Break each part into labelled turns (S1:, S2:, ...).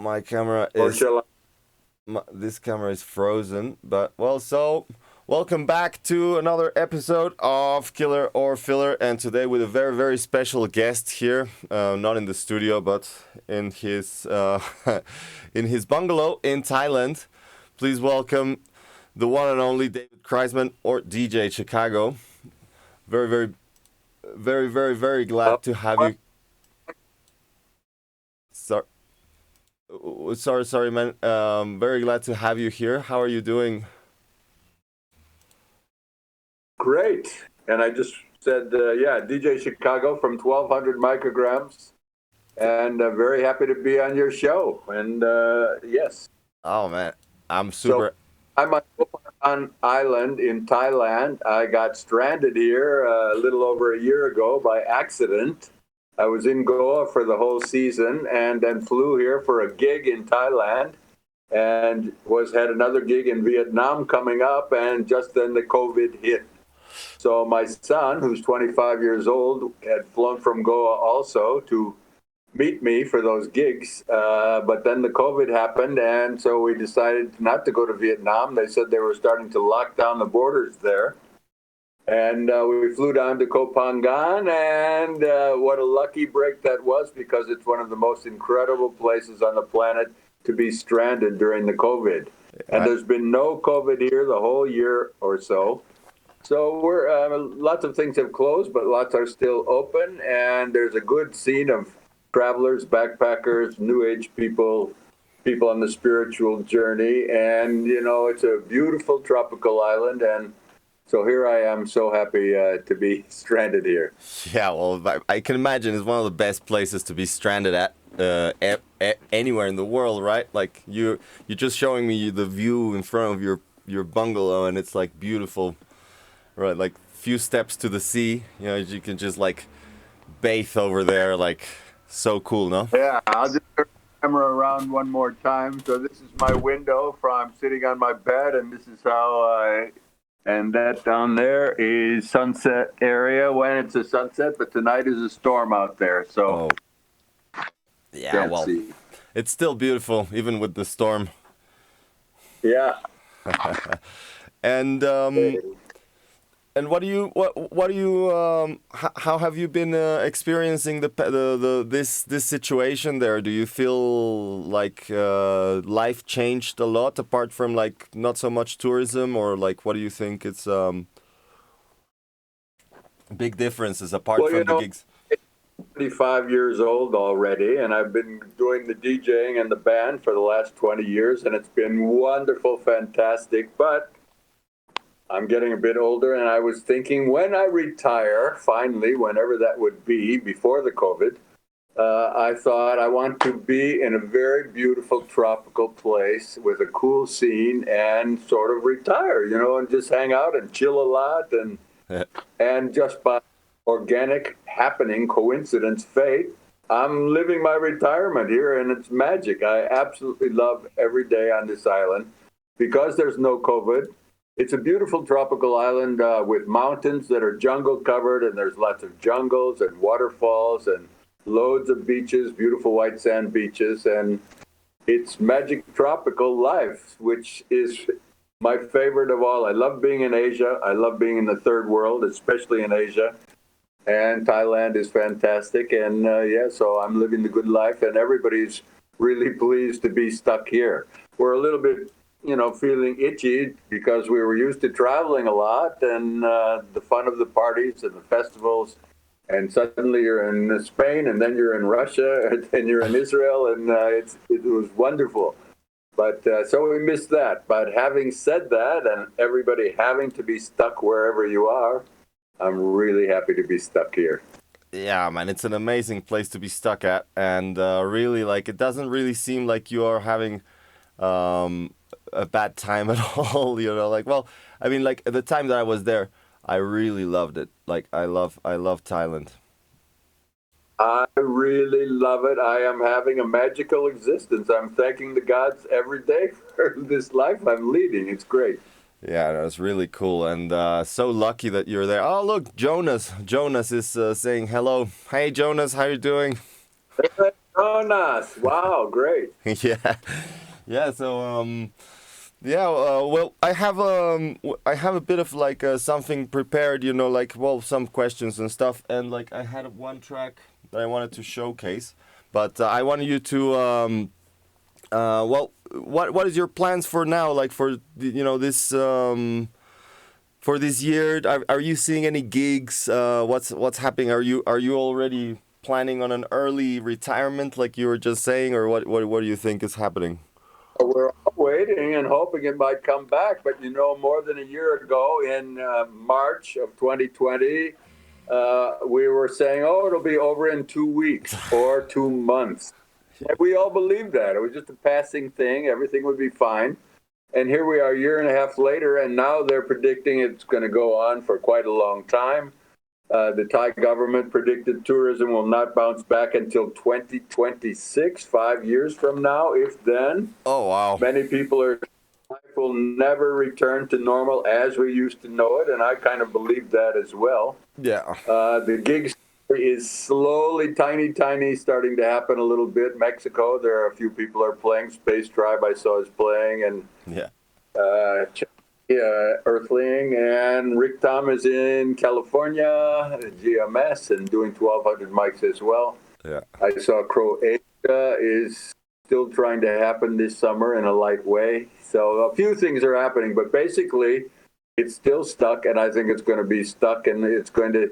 S1: My camera
S2: Or
S1: is
S2: shall I?
S1: this camera is frozen, but well, so welcome back to another episode of Killer or Filler, and today with a very very special guest here, not in the studio, but in his in his bungalow in Thailand. Please welcome the one and only David Kreisman, or DJ Chicago. Very very
S2: Uh,
S1: glad to have
S2: what?
S1: you. Sorry. Sorry, man. Very glad to have you here. How are you doing?
S2: Great. And I just said, yeah, DJ Chicago from 1200 micrograms. And very happy to be on your show. And yes.
S1: Oh man, I'm
S2: So
S1: super.
S2: I'm on Koh Island in Thailand. I got stranded here a little over a year ago by accident. I was in Goa for the whole season and then flew here for a gig in Thailand and was had another gig in Vietnam coming up, and just then the COVID hit. So my son, who's 25 years old, had flown from Goa also to meet me for those gigs. But then the COVID happened, and so we decided not to go to Vietnam. They said they were starting to lock down the borders there. And we flew down to Koh Phangan, and what a lucky break that was, because it's one of the most incredible places on the planet to be stranded during the COVID. And
S1: I,
S2: there's been no COVID here the whole year or so. So we're lots of things have closed, but lots are still open, and there's a good scene of travelers, backpackers, new age people, people on the spiritual journey, and it's a beautiful tropical island, and so here I am, so happy to be stranded here.
S1: yeah, well, I can imagine it's one of the best places to be stranded at anywhere in the world, right? Like you're just showing me the view in front of your bungalow, and it's like beautiful, right? Like few steps to the sea. You can just like bathe over there, like so cool, no?
S2: Yeah, I'll just turn the camera around one more time. So this is my window from sitting on my bed, and this is how and that down there is sunset area when it's a sunset, but tonight is a storm out there, so
S1: Oh, yeah.
S2: can't
S1: Well,
S2: see.
S1: it's still beautiful even with the storm.
S2: Yeah.
S1: And what do you how have you been experiencing this situation there? Do you feel like life changed a lot apart from like not so much tourism, or like what do you think it's big differences apart
S2: Well,
S1: from the gigs?
S2: 25 years old already, and I've been doing the DJing and the band for the last 20 years, and it's been wonderful, fantastic. But I'm getting a bit older, and I was thinking when I retire, finally, whenever that would be, before the COVID, I thought I want to be in a very beautiful tropical place with a cool scene and sort of retire, and just hang out and chill a lot, and just by organic happening, coincidence, fate, I'm living my retirement here, and it's magic. I absolutely love every day on this island because there's no COVID. It's a beautiful tropical island with mountains that are jungle covered, and there's lots of jungles and waterfalls and loads of beaches, beautiful white sand beaches, and it's magic tropical life, which is my favorite of all. I love being in Asia. I love being in the third world, especially in Asia. And Thailand is fantastic. And yeah, so I'm living the good life, and everybody's really pleased to be stuck here. We're a little bit, feeling itchy because we were used to traveling a lot, and the fun of the parties and the festivals. And suddenly you're in Spain, and then you're in Russia, and then you're in Israel, and it was wonderful. But so we missed that. But having said that, and everybody having to be stuck wherever you are, I'm really happy to be stuck here.
S1: Yeah, man, it's an amazing place to be stuck at, and really, like, it doesn't really seem like you are having a bad time at all. Like, well, I mean, like at the time that I was there, I really loved it. Like, I love Thailand.
S2: I really love it. I am having a magical existence. I'm thanking the gods every day for this life I'm leading. It's great.
S1: Yeah, that was really cool, and so lucky that you're there. Oh, look, Jonas. Jonas is saying hello. Hey, Jonas, how you doing?
S2: Oh, nice. Wow, great.
S1: Yeah, yeah. So yeah. Well, I have a bit of like something prepared, you know, like well, some questions and stuff, and like I had one track that I wanted to showcase, but I wanted you to well, what is your plans for now? Like for you know this for this year, are you seeing any gigs? What's happening? Are you already planning on an early retirement, like you were just saying, or what do you think is happening?
S2: We're all waiting and hoping it might come back. But more than a year ago in March of 2020, we were saying, oh, it'll be over in 2 weeks or 2 months. And we all believed that. It was just a passing thing. Everything would be fine. And here we are a year and a half later, and now they're predicting it's going to go on for quite a long time. The Thai government predicted tourism will not bounce back until 2026, 5 years from now, if then.
S1: Oh wow.
S2: Many people are life will never return to normal as we used to know it, and I kind of believe that as well.
S1: Yeah.
S2: The gig is slowly, tiny, starting to happen a little bit. Mexico, there are a few people are playing. Space Tribe, I saw is playing, and
S1: Yeah.
S2: Earthling, and Rick Tom is in California, GMS, and doing 1,200 mics as well.
S1: Yeah.
S2: I saw Croatia is still trying to happen this summer in a light way. So a few things are happening, but basically it's still stuck, and I think it's going to be stuck, and it's going to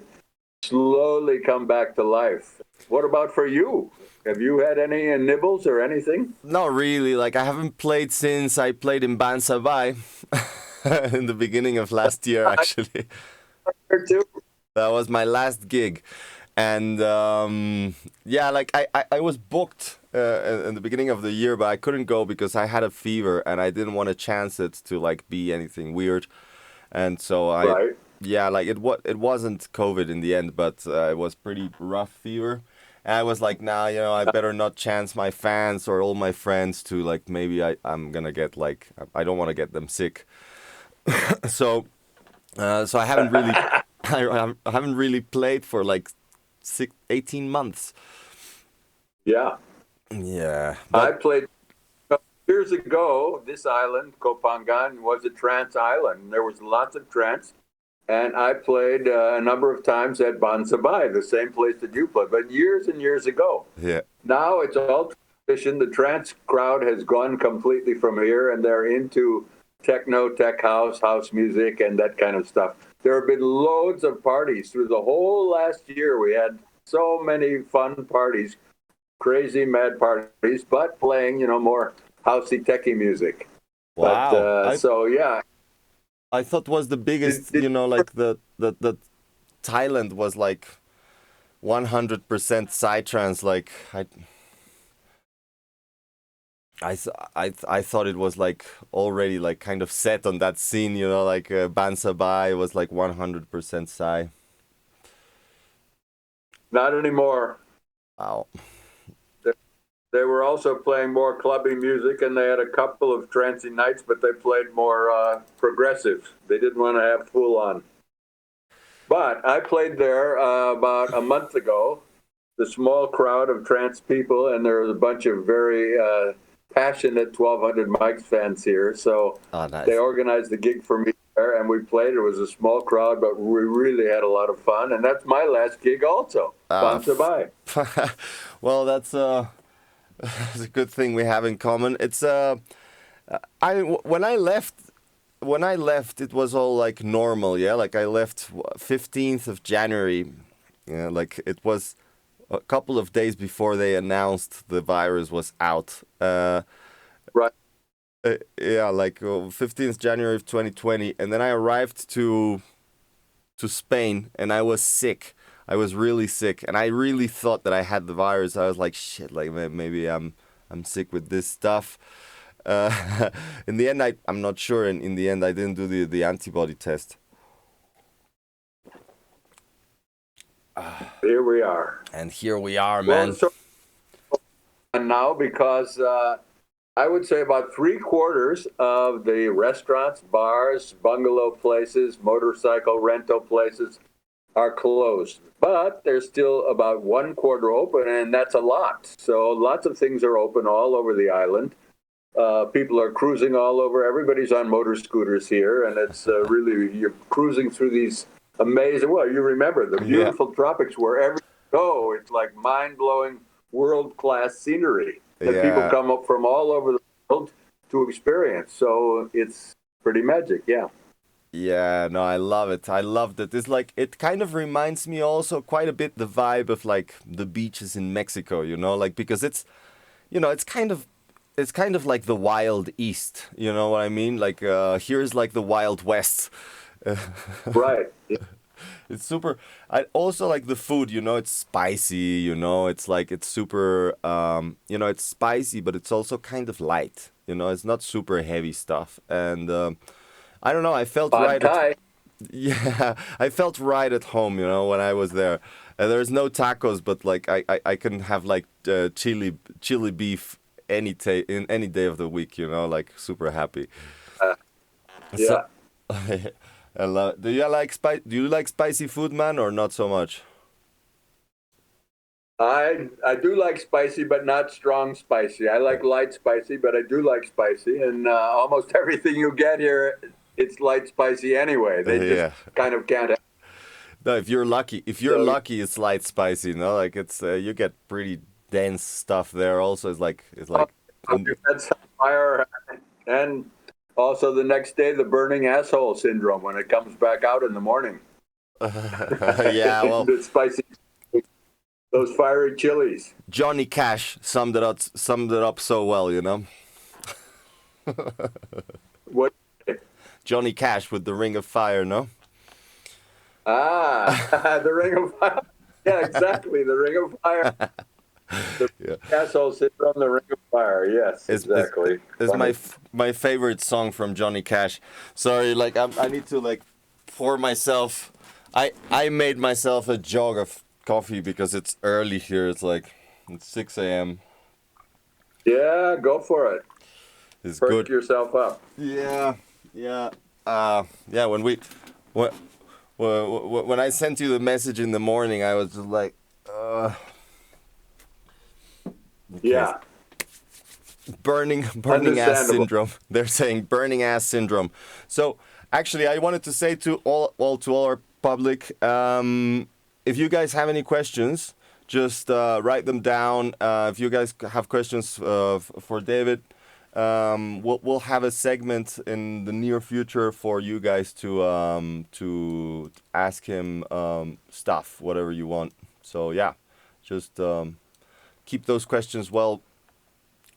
S2: slowly come back to life. What about for you? Have you had any nibbles or anything?
S1: Not really. Like I haven't played since I played in Bansabai in the beginning of last year, actually.
S2: Or two?
S1: That was my last gig. And yeah, like I was booked in the beginning of the year, but I couldn't go because I had a fever and I didn't want to chance it to like be anything weird. And so
S2: Right.
S1: yeah, like it wasn't COVID in the end, but it was pretty rough fever. And I was like, nah, you know, I better not chance my fans or all my friends to like maybe I'm gonna get like I don't want to get them sick. So so I haven't really I haven't really played for like 18 months.
S2: Yeah.
S1: Yeah,
S2: I
S1: but
S2: played years ago. This island, Kopangan, was a trance island. There was lots of trance. And I played a number of times at Bansabai, the same place that you played, but years and years ago.
S1: yeah,
S2: Now it's all tradition. The trance crowd has gone completely from here, and they're into techno, tech house, house music, and that kind of stuff. There have been loads of parties through the whole last year. We had so many fun parties, crazy mad parties, but playing, more housey, techie music. But
S1: wow.
S2: so yeah,
S1: I thought was the
S2: did,
S1: biggest,
S2: did
S1: you know, like the Thailand was like 100% psytrance. Like I thought it was like already like kind of set on that scene, you know, like Bansabai was like 100% psy.
S2: not anymore.
S1: Wow.
S2: They were also playing more clubbing music, and they had a couple of trancey nights, but they played more progressive. They didn't want to have full on. But I played there about a month ago. The small crowd of trance people, and there was a bunch of very passionate 1,200 Mics fans here. So
S1: Oh,
S2: they
S1: nice.
S2: organized the gig for me there, and we played. It was a small crowd, but we really had a lot of fun. And that's my last gig also.
S1: Uh,
S2: Fun to buy.
S1: well, that's it's a good thing we have in common. It's when I left it was all like normal, yeah? Like I left 15th of January. Yeah, like it was a couple of days before they announced the virus was out.
S2: Right.
S1: Yeah, like 15th January of 2020, and then I arrived to Spain and I was sick. I was really sick and I really thought that I had the virus. I was like, shit, like maybe I'm sick with this stuff. In the end, I'm not sure. And in the end, I didn't do the antibody test.
S2: Here we are.
S1: And here we are,
S2: Well,
S1: man.
S2: so and now because I would say about three-quarters of the restaurants, bars, bungalow places, motorcycle rental places are closed, but there's still about one quarter open, and that's a lot. So lots of things are open all over the island. People are cruising all over. Everybody's on motor scooters here, and it's really, you're cruising through these amazing, well, you remember the
S1: Yeah.
S2: beautiful tropics wherever you go. It's like mind-blowing, world-class scenery that people
S1: Yeah.
S2: come up from all over the world to experience. So it's pretty magic, yeah.
S1: Yeah, no, I love it. I loved it. It's like it kind of reminds me also quite a bit the vibe of like the beaches in Mexico, like because it's kind of like the wild east, you know what I mean? Like here's like the wild west.
S2: Right.
S1: It's super. I also like the food, it's spicy, it's like it's super it's spicy, but it's also kind of light, it's not super heavy stuff. And I don't know, I felt
S2: Pad
S1: right at
S2: Thai.
S1: yeah, I felt right at home, when I was there. There's no tacos, but like I can have like chili beef in any day of the week, like super happy.
S2: Uh,
S1: So
S2: yeah.
S1: I love. Do you like spicy food, man, or not so much?
S2: I do like spicy, but not strong spicy. I like light spicy, but I do like spicy, and almost everything you get here, it's light spicy anyway. They just
S1: Yeah.
S2: kind of can't.
S1: No,
S2: So
S1: if you're lucky, it's light spicy. No, like it's you get pretty dense stuff there. Also, it's like
S2: you had some fire, and also the next day the burning asshole syndrome when it comes back out in the morning.
S1: yeah. Well,
S2: The spicy, those fiery chilies.
S1: Johnny Cash summed it up so well.
S2: What?
S1: Johnny Cash with the Ring of Fire. No.
S2: Ah, the ring of fire. Yeah, exactly. The ring of fire. The
S1: Yeah.
S2: asshole syndrome, the ring of fire. Yes,
S1: Is
S2: exactly.
S1: is my
S2: Funny.
S1: my favorite song from Johnny Cash. Sorry, like I need to like pour myself. I made myself a jug of coffee because it's early here. It's 6 a.m.
S2: Yeah, go for it.
S1: It's
S2: Perk
S1: good.
S2: yourself up.
S1: Yeah, yeah, yeah. When when I sent you the message in the morning, I was just like, okay,
S2: Yeah,
S1: burning ass
S2: understandable.
S1: syndrome. They're saying burning ass syndrome. So actually, I wanted to say to all our public, if you guys have any questions, just write them down. If you guys have questions for David, we'll have a segment in the near future for you guys to ask him stuff, whatever you want. So yeah, just keep those questions well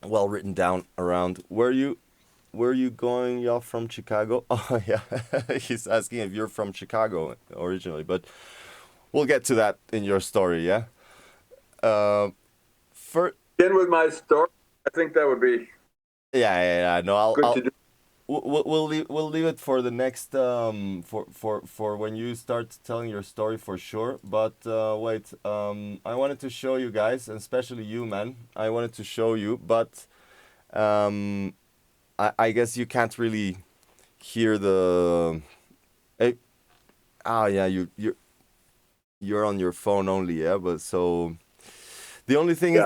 S1: written down around. Where you going? You're from Chicago? Oh yeah, he's asking if you're from Chicago originally, but we'll get to that in your story. Yeah. Uh, for
S2: In with my story. I think that would be
S1: yeah. No, I'll
S2: good to
S1: I'll
S2: do.
S1: we'll leave it for the next for when you start telling your story for sure. But wait, I wanted to show you guys, and especially you, man. I wanted to show you, but um, I guess you can't really hear the. Eh, yeah, you're on your phone only, yeah. But so the only thing is,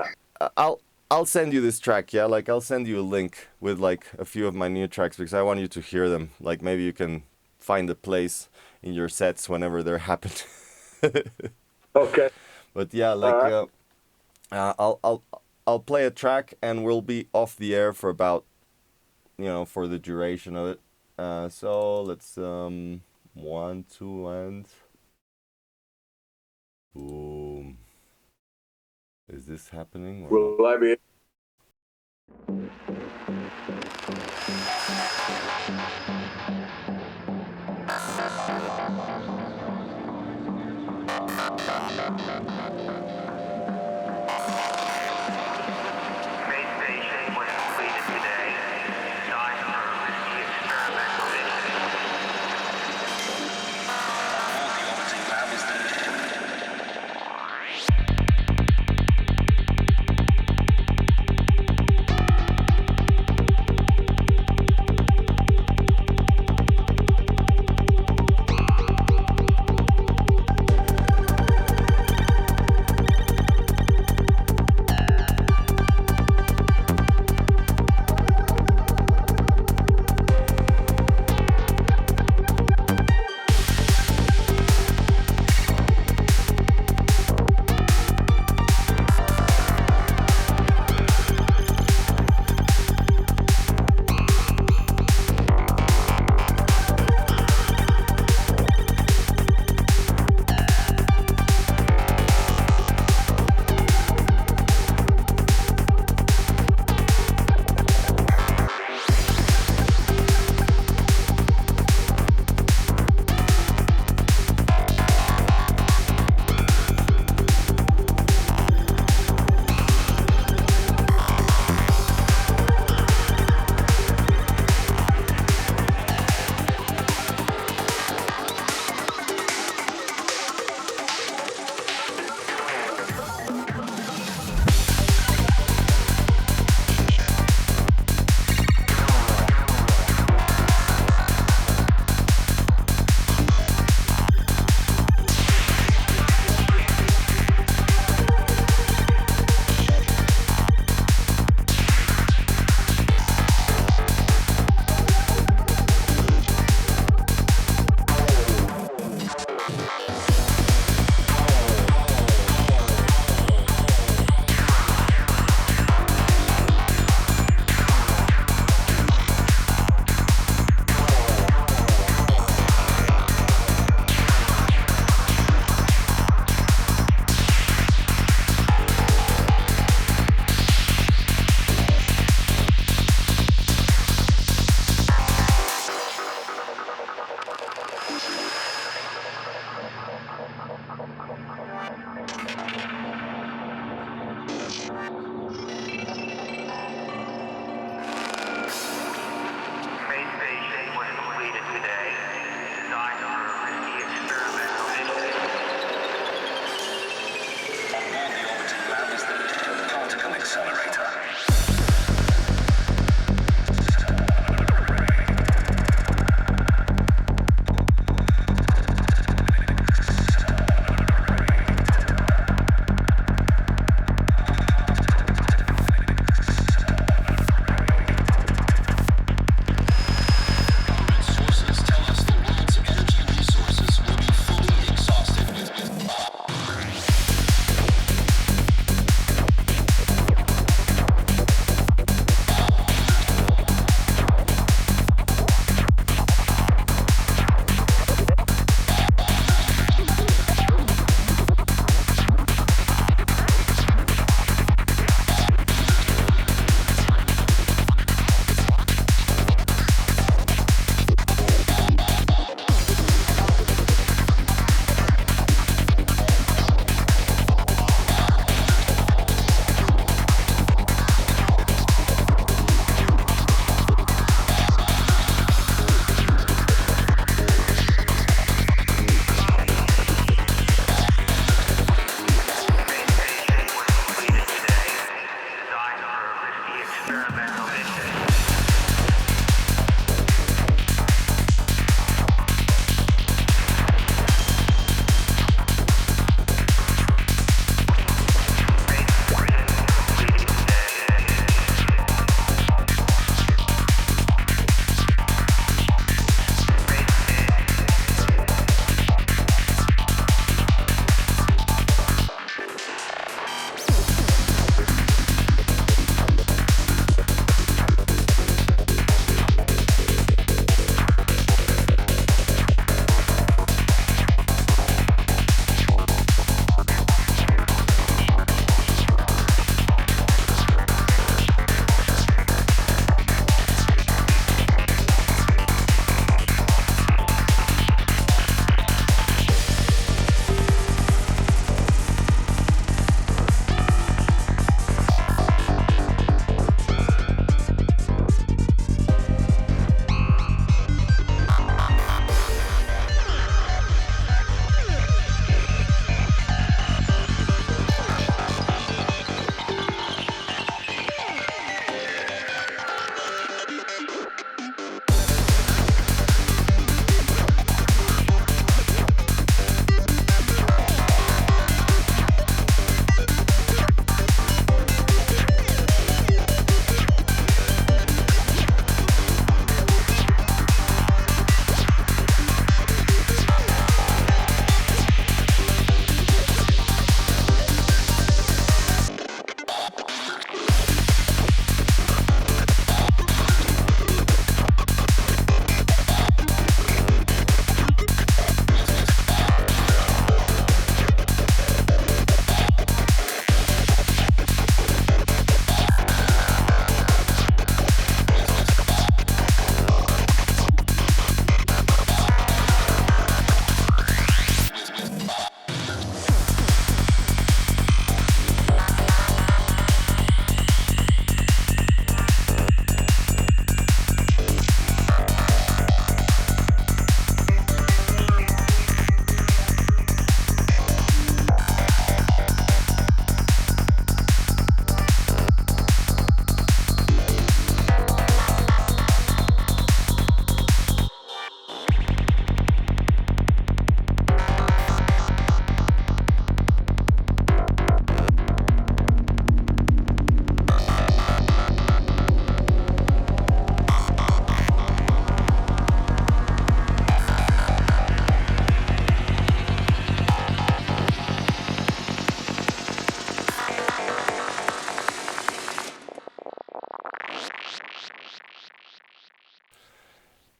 S2: Yeah.
S1: I'll send you this track, yeah. Like I'll send you a link with like a few of my new tracks because I want you to hear them. Like maybe you can find a place in your sets whenever they're happening.
S2: Okay.
S1: But yeah,
S2: All
S1: like
S2: right.
S1: I'll play a track and we'll be off the air for about for the duration of it. So let's 1, 2, and boom. Is this happening or not?
S2: Will I be?
S3: Space station was completed today. Time for risky experimental mission.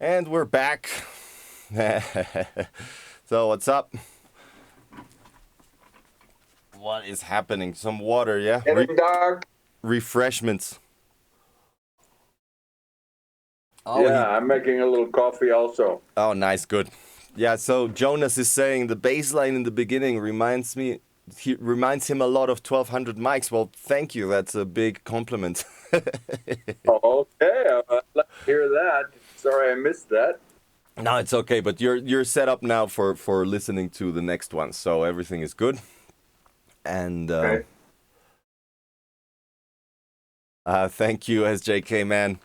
S1: And we're back. So, what's up? What is happening? Some water, yeah?
S2: Getting dark.
S1: Refreshments. Oh,
S2: Yeah, I'm making a little coffee also.
S1: oh, nice, good. Yeah, so Jonas is saying the bass line in the beginning reminds him a lot of 1200 mics. Well, thank you. That's a big compliment.
S2: Okay, I'd like to hear that. Sorry I missed that.
S1: No, it's okay, but you're set up now for listening to the next one, so everything is good. And
S2: Okay.
S1: thank you, SJK man.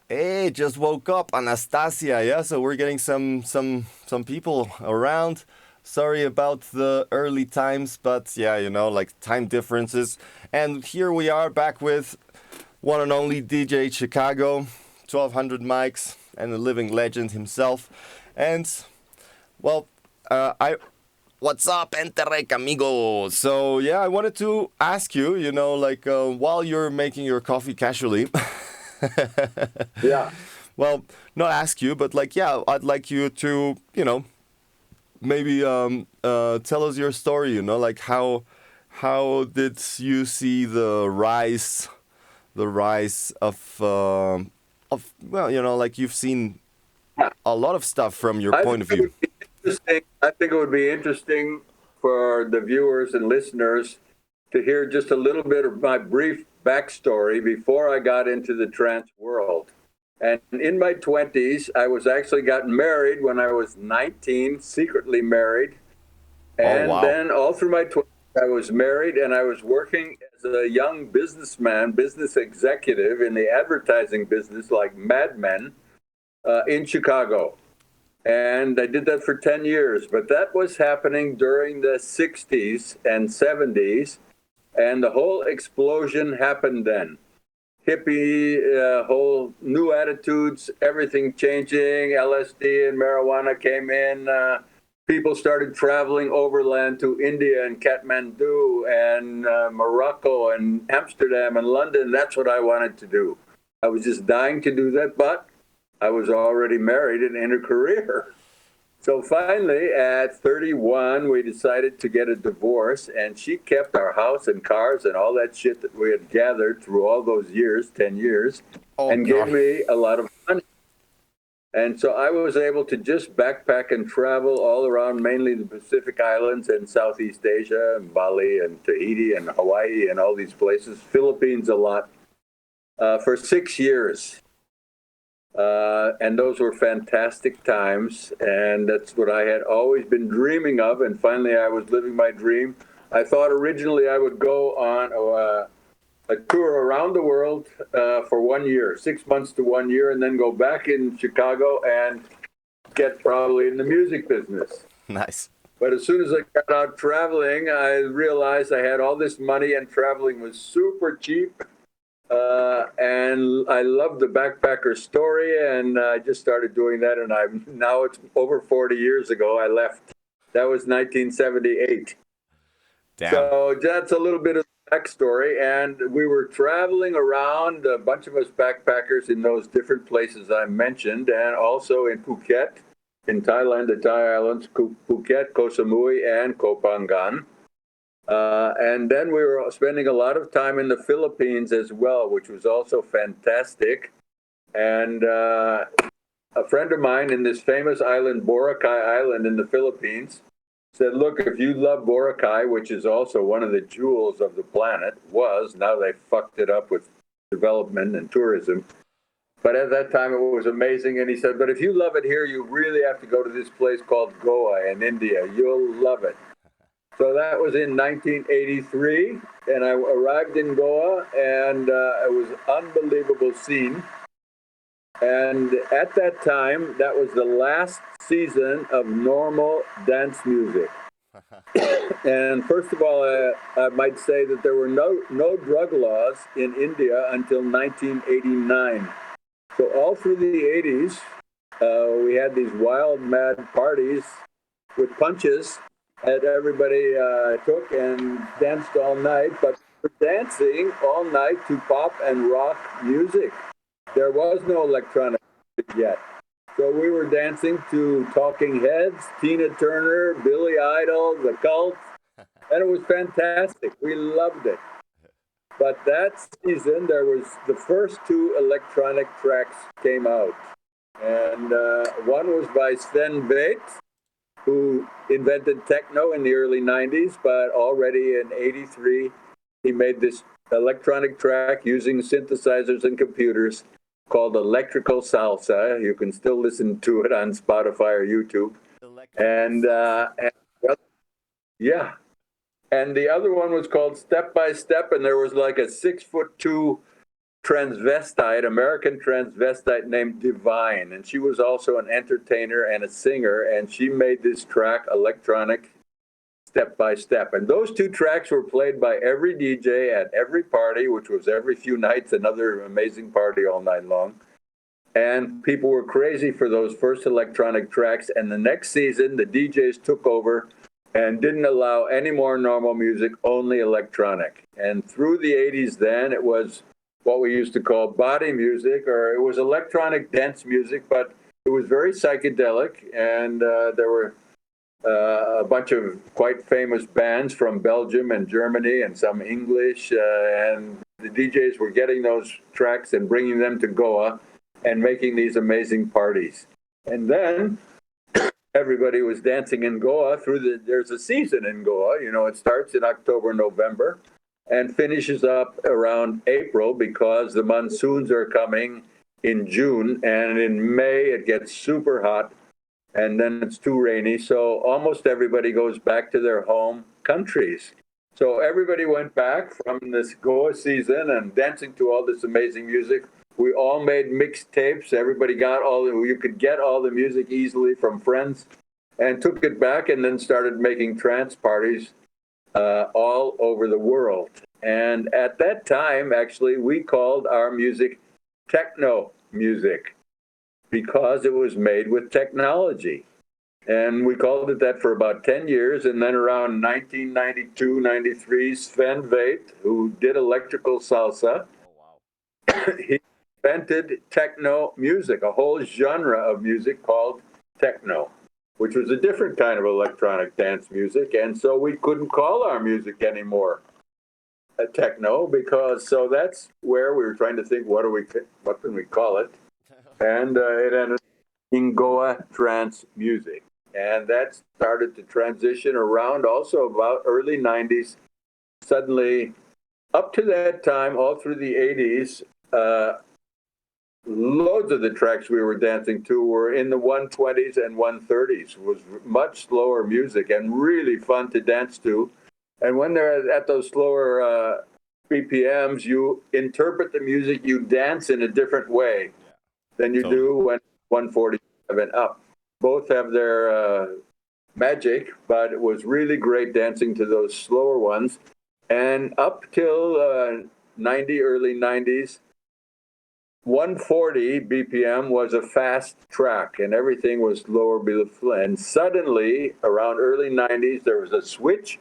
S1: Hey, just woke up, Anastasia. Yeah, so we're getting some people around. Sorry about the early times, but yeah, like time differences. And here we are back with one and only DJ Chicago, 1200 mics, and a living legend himself. And well, what's up, Enterrec amigo? So yeah, I wanted to ask you, like while you're making your coffee casually.
S2: Yeah.
S1: Well, not ask you, but like, yeah, I'd like you to, maybe tell us your story. Like how did you see the rise of well, like you've seen a lot of stuff from your
S2: I
S1: point of
S2: think it
S1: view.
S2: would be interesting. I think it would be interesting for the viewers and listeners to hear just a little bit of my brief backstory before I got into the trance world. And in my 20s, I was actually gotten married when I was 19, secretly married.
S1: Oh
S2: And
S1: wow.
S2: then all through my 20s, I was married and I was working as a young businessman, business executive in the advertising business like Mad Men in Chicago. And I did that for 10 years. But that was happening during the 60s and 70s. And the whole explosion happened then. Hippie, whole new attitudes, everything changing. LSD and marijuana came in. People started traveling overland to India and Kathmandu and Morocco and Amsterdam and London. That's what I wanted to do. I was just dying to do that, but I was already married and in a career. So finally, at 31, we decided to get a divorce, and she kept our house and cars and all that shit that we had gathered through all those years, 10 years,
S1: Oh
S2: and gave
S1: god.
S2: me a lot of money. And so I was able to just backpack and travel all around, mainly the Pacific Islands and Southeast Asia, and Bali and Tahiti and Hawaii and all these places, Philippines a lot, for 6 years. And those were fantastic times, and that's what I had always been dreaming of. And finally, I was living my dream. I thought originally I would go on a tour around the world for 1 year, 6 months to 1 year, and then go back in Chicago and get probably in the music business.
S1: Nice.
S2: But as soon as I got out traveling, I realized I had all this money and traveling was super cheap. And I love the backpacker story, and I just started doing that. And now it's over 40 years ago I left. That was 1978.
S1: Damn.
S2: So that's a little bit of the backstory. And we were traveling around, a bunch of us backpackers in those different places I mentioned, and also in Phuket, in Thailand, the Thai Islands, Phuket, Koh Samui, and Koh Phangan. And then we were spending a lot of time in the Philippines as well, which was also fantastic. And a friend of mine in this famous island, Boracay Island in the Philippines, said, look, if you love Boracay, which is also one of the jewels of the planet, now they fucked it up with development and tourism. But at that time, it was amazing. And he said, but if you love it here, you really have to go to this place called Goa in India. You'll love it. So that was in 1983, and I arrived in Goa, and it was an unbelievable scene. And at that time, that was the last season of normal dance music. And first of all, I might say that there were no drug laws in India until 1989. So all through the 80s, we had these wild, mad parties with punches that everybody took and danced all night, but we were dancing all night to pop and rock music. There was no electronic music yet. So we were dancing to Talking Heads, Tina Turner, Billy Idol, The Cult, and it was fantastic. We loved it. But that season, there was the first two electronic tracks came out, and one was by Sven Väth, who invented techno in the early 90s, but already in 83, he made this electronic track using synthesizers and computers called Electrical Salsa. You can still listen to it on Spotify or YouTube. And, yeah. And the other one was called Step by Step, and there was like a 6'2" transvestite, American transvestite named Divine, and she was also an entertainer and a singer, and she made this track electronic Step by Step. And those two tracks were played by every DJ at every party, which was every few nights, another amazing party all night long. And people were crazy for those first electronic tracks. And the next season, the DJs took over and didn't allow any more normal music, only electronic. And through the 80s then, it was what we used to call body music, or it was electronic dance music, but it was very psychedelic. And there were a bunch of quite famous bands from Belgium and Germany and some English. And the DJs were getting those tracks and bringing them to Goa and making these amazing parties. And then everybody was dancing in Goa there's a season in Goa, it starts in October, November, and finishes up around April because the monsoons are coming in June, and in May it gets super hot, and then it's too rainy, so almost everybody goes back to their home countries. So everybody went back from this Goa season and dancing to all this amazing music. We all made mixtapes. Everybody you could get all the music easily from friends, and took it back and then started making trance parties all over the world. And at that time, actually, we called our music techno music because it was made with technology. And we called it that for about 10 years. And then around 1992, 93, Sven Väth, who did electrical salsa, he invented techno music, a whole genre of music called techno, which was a different kind of electronic dance music. And so we couldn't call our music anymore techno so that's where we were trying to think, what can we call it? And it ended up being Goa trance music. And that started to transition around also about early 90s. Suddenly, up to that time, all through the 80s, loads of the tracks we were dancing to were in the 120s and 130s. It was much slower music and really fun to dance to. And when they're at those slower BPMs, you interpret the music, you dance in a different way than you do when 145 and up. Both have their magic, but it was really great dancing to those slower ones. And up till early 90s, 140 BPM was a fast track, and everything was lower below. And suddenly, around early 90s, there was a switch,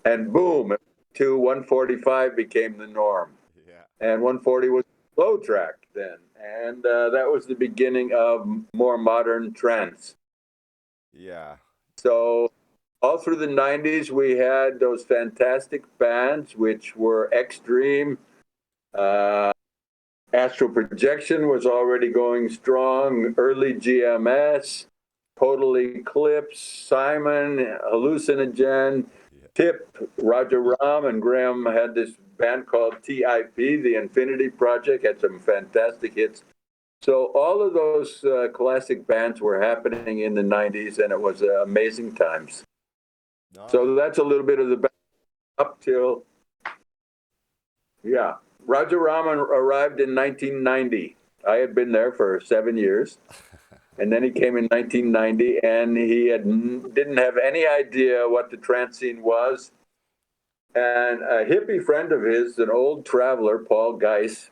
S2: and boom, to 145 became the norm. Yeah. And 140 was a slow track then. And that was the beginning of more modern trance.
S1: Yeah.
S2: So all through the 90s, we had those fantastic bands, which were Extreme. Astral Projection was already going strong. Early GMS, Total Eclipse, Simon, Hallucinogen, Tip, Roger Ram, and Graham had this band called TIP, The Infinity Project, had some fantastic hits. So all of those classic bands were happening in the 90s, and it was amazing times. Nice. So that's a little bit of the back up till, Roger Rahman arrived in 1990. I had been there for 7 years. And then he came in 1990, and he didn't have any idea what the trance scene was. And a hippie friend of his, an old traveler, Paul Geis,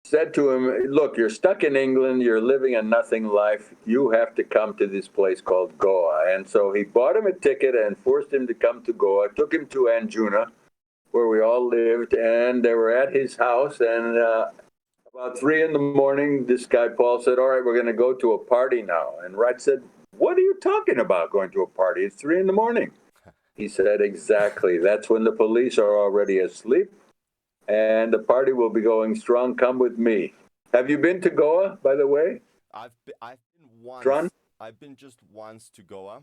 S2: said to him, look, you're stuck in England, you're living a nothing life, you have to come to this place called Goa. And so he bought him a ticket and forced him to come to Goa, took him to Anjuna, where we all lived, and they were at his house, and about About 3 in the morning, this guy Paul said, "All right, we're going to go to a party now." And Rod said, "What are you talking about? Going to a party? It's 3 in the morning." He said, "Exactly. That's when the police are already asleep, and the party will be going strong. Come with me." Have you been to Goa, by the way,
S1: I've been
S2: Tron?
S1: once. I've been just once to Goa.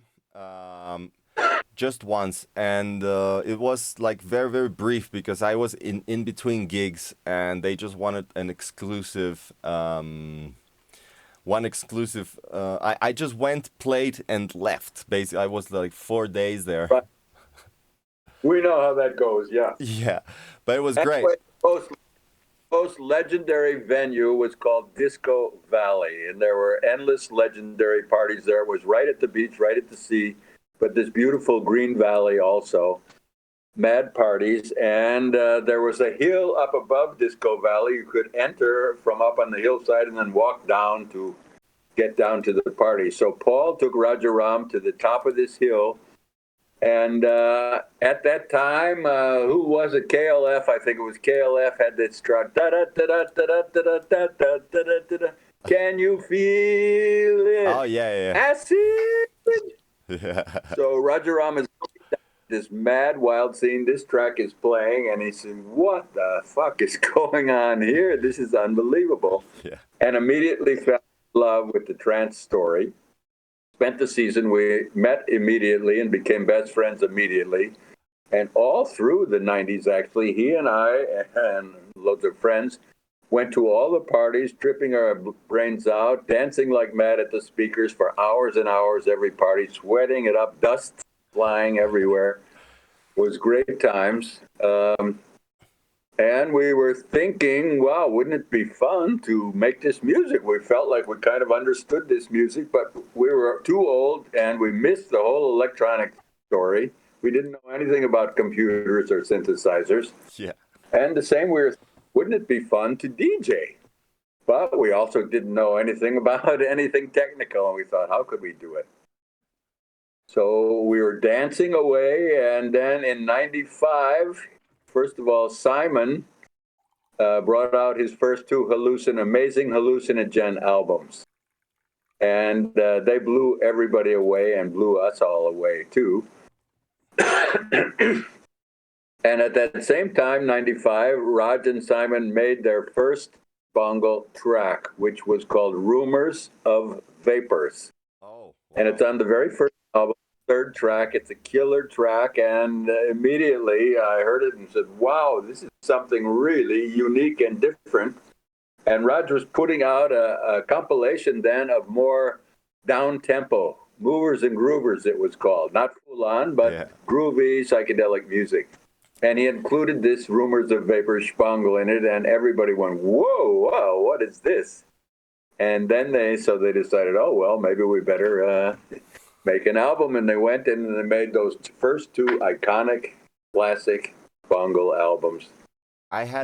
S1: Just once, and it was like very very brief because I was in between gigs, and they just wanted an exclusive one exclusive. I just went, played, and left. Basically, I was like 4 days there.
S2: Right. We know how that goes, yeah.
S1: Yeah, but it was great.
S2: Anyway, most legendary venue was called Disco Valley, and there were endless legendary parties there. It was right at the beach, right at the sea, but this beautiful green valley also. Mad parties, and there was a hill up above Disco Valley. You could enter from up on the hillside and then walk down to get down to the party. So Paul took Roger Ram to the top of this hill. And at that time, who was it? KLF, I think it was KLF, had this truck. Can you feel it?
S1: Oh yeah,
S2: Acid.
S1: yeah, yeah.
S2: So Roger Ram is this mad wild scene. This track is playing, and he said, "What the fuck is going on here? This is unbelievable."
S1: Yeah.
S2: And immediately fell in love with the trance story. Spent the season. We met immediately and became best friends immediately. And all through the 90s, actually, he and I and loads of friends went to all the parties, tripping our brains out, dancing like mad at the speakers for hours and hours, every party, sweating it up, dust flying everywhere. It was great times. And we were thinking, wow, wouldn't it be fun to make this music? We felt like we kind of understood this music, but we were too old and we missed the whole electronic story. We didn't know anything about computers or synthesizers.
S1: Yeah.
S2: And the same, wouldn't it be fun to DJ? But we also didn't know anything about anything technical, and we thought, how could we do it? So we were dancing away, and then in 95, first of all, Simon brought out his first two amazing hallucinogen albums. And they blew everybody away and blew us all away, too. And at that same time, 95, Raj and Simon made their first bongo track, which was called Rumors of Vapors.
S1: Oh. Wow.
S2: And it's on the very first album, third track. It's a killer track. And immediately I heard it and said, wow, this is something really unique and different. And Raj was putting out a compilation then of more down-tempo, movers and groovers, it was called. Not full-on, but groovy, psychedelic music. And he included this Rumors of Vapor Spangle in it, and everybody went, whoa, what is this? And then they decided, oh, well, maybe we better make an album. And they went in and they made those first two iconic, classic Spangle albums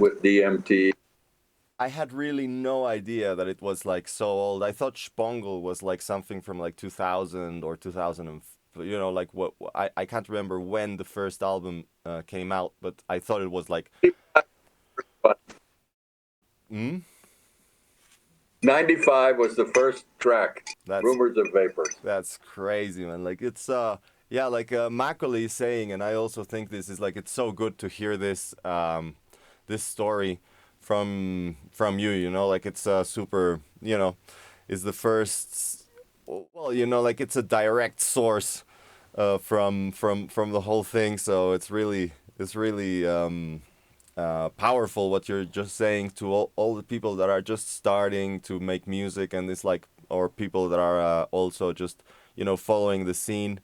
S2: with DMT.
S1: I had really no idea that it was like so old. I thought Spangle was like something from like 2000 or 2004. You know, like what I can't remember when the first album came out, but I thought it was like
S2: 95 was the first track. Rumors of Vapors.
S1: That's crazy, man. Like it's yeah, like Macaulay is saying, and I also think this is like it's so good to hear this this story from you. You know, like it's super. You know, is the first. Well, you know, like it's a direct source from the whole thing. So it's really powerful what you're just saying to all the people that are just starting to make music, and it's like, or people that are also just, you know, following the scene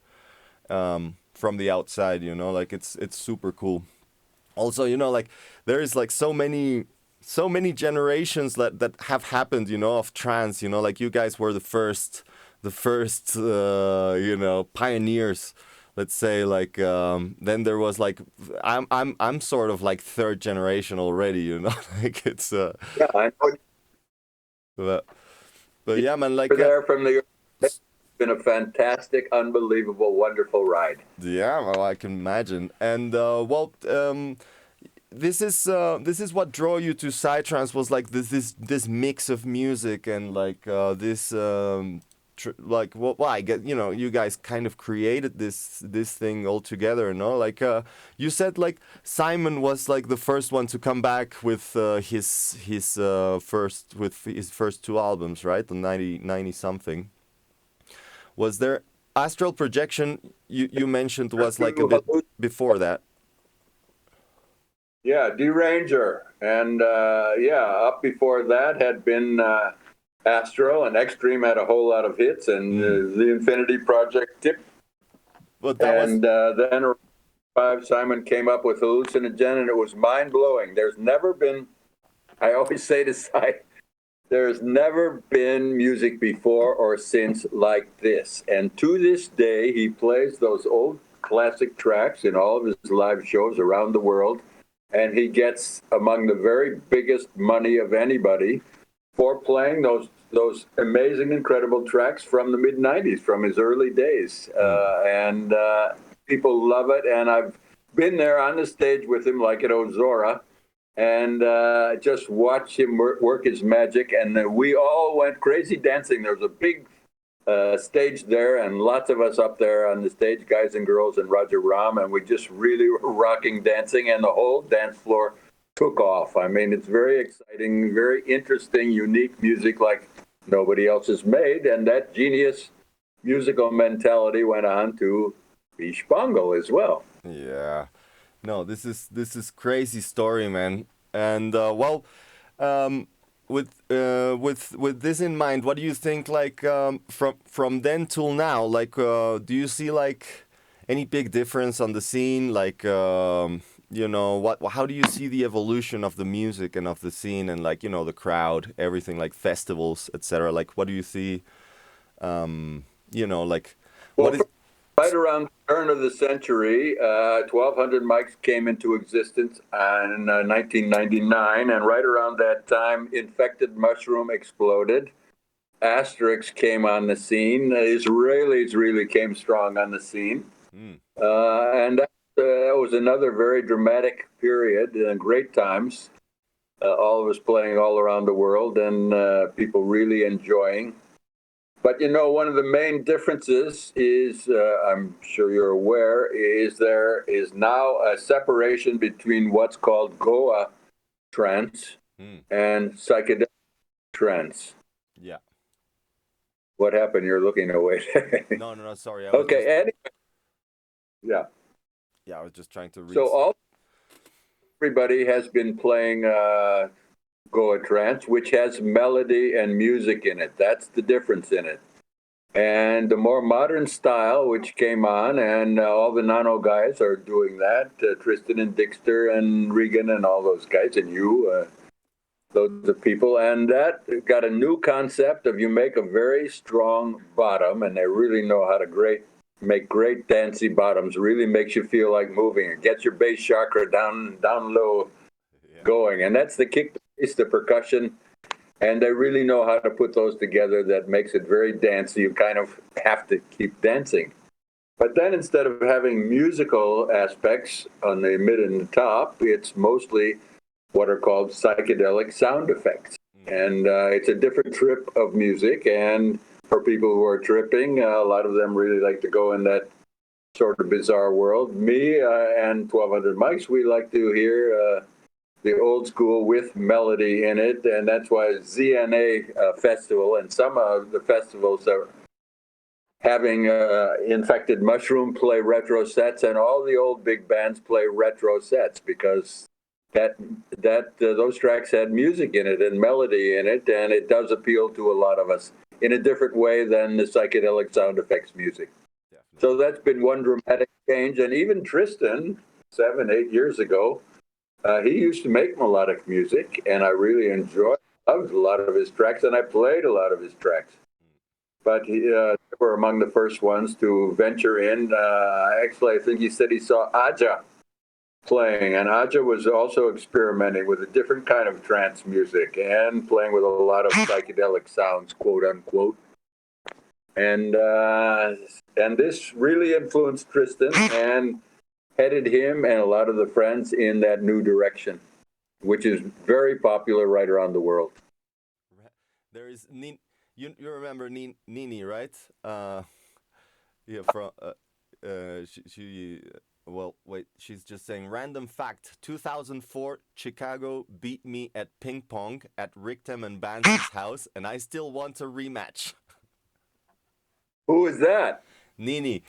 S1: from the outside. You know, like it's super cool. Also, you know, like there is like so many generations that have happened, you know, of trance. You know, like you guys were the first you know, pioneers, let's say. Like then there was like I'm sort of like third generation already, you know. Like it's
S2: yeah, I know.
S1: But yeah, man, like
S2: there from the it's been a fantastic, unbelievable, wonderful ride.
S1: Yeah, well, I can imagine. And this is what drew you to psytrance, was like this mix of music and like this like well, I get, you know, you guys kind of created this thing all together, no? Like you said, like Simon was like the first one to come back with his first two albums, right? The 90 something. Was there Astral Projection? You mentioned was like a bit before that.
S2: Yeah, Deranger. And yeah, up before that had been Astro, and Extreme had a whole lot of hits, and the Infinity Project Tip.
S1: But that
S2: And then around 5, Simon came up with Hallucinogen, and it was mind-blowing. There's never been, I always say to Si, there's never been music before or since like this. And to this day, he plays those old classic tracks in all of his live shows around the world. And he gets among the very biggest money of anybody for playing those amazing, incredible tracks from the mid-'90s, from his early days. And people love it. And I've been there on the stage with him, like at Ozora, and just watch him work his magic. And we all went crazy dancing. There was a big stage there, and lots of us up there on the stage, guys and girls, and Roger Ram, and we just really were rocking dancing, and the whole dance floor took off. I mean, it's very exciting, very interesting, unique music like nobody else has made, and that genius musical mentality went on to Bish Bongo as well.
S1: Yeah, no, this is crazy story, man. And well, with this in mind, what do you think? Like from then till now, like do you see like any big difference on the scene? Like you know, what? How do you see the evolution of the music and of the scene and like, you know, the crowd, everything, like festivals, etc. Like, what do you see? You know, like
S2: Well,
S1: what is?
S2: right around the turn of the century, 1,200 mics came into existence in 1999, and right around that time, Infected Mushroom exploded. Asterix came on the scene. Israelis really came strong on the scene. And that was another very dramatic period and great times. All of us playing all around the world, and people really enjoying. But you know, one of the main differences is, I'm sure you're aware, is there is now a separation between what's called Goa trance and psychedelic trance.
S1: Yeah.
S2: What happened? You're looking away.
S1: No, sorry.
S2: Okay. Anyway, yeah.
S1: Yeah, I was just trying to read.
S2: So everybody has been playing Goa trance, which has melody and music in it. That's the difference in it. And the more modern style, which came on, and all the Nano guys are doing that. Tristan and Dixter and Regan and all those guys, and you, those of people. And that got a new concept of you make a very strong bottom, and they really know how to make great dancey bottoms. Really makes you feel like moving. It gets your bass chakra down low, going. And that's the kick, the bass, the percussion. And they really know how to put those together. That makes it very dancey. You kind of have to keep dancing. But then instead of having musical aspects on the mid and the top, it's mostly what are called psychedelic sound effects. And it's a different trip of music. And for people who are tripping, a lot of them really like to go in that sort of bizarre world. Me and 1,200 mics, we like to hear the old school with melody in it, and that's why ZNA Festival and some of the festivals are having Infected Mushroom play retro sets, and all the old big bands play retro sets, because those tracks had music in it and melody in it, and it does appeal to a lot of us in a different way than the psychedelic sound effects music. Definitely. So that's been one dramatic change, and even Tristan, 7-8 years ago, he used to make melodic music, and I really loved a lot of his tracks, and I played a lot of his tracks. But they were among the first ones to venture in. Actually, I think he said he saw Aja playing, and Aja was also experimenting with a different kind of trance music and playing with a lot of psychedelic sounds, quote unquote. And this really influenced Tristan, and headed him and a lot of the friends in that new direction, which is very popular right around the world.
S1: There is you remember Nini, right? Yeah, from she well, wait, she's just saying random fact. 2004 Chicago beat me at ping pong at Richtem and Banson's house, and I still want a rematch.
S2: Who is that?
S1: Nini,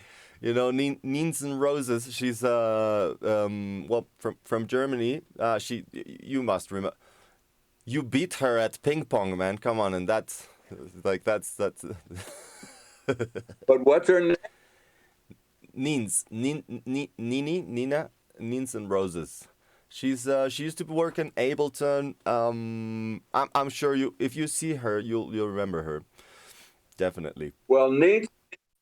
S1: Nins and Roses. She's well, from Germany. She you must remember. You beat her at ping pong, man. Come on, and that's like that's
S2: But what's her name?
S1: Nina, Nins and Roses. She used to work in Ableton. I'm sure if you see her, you'll remember her definitely.
S2: Well, Neat,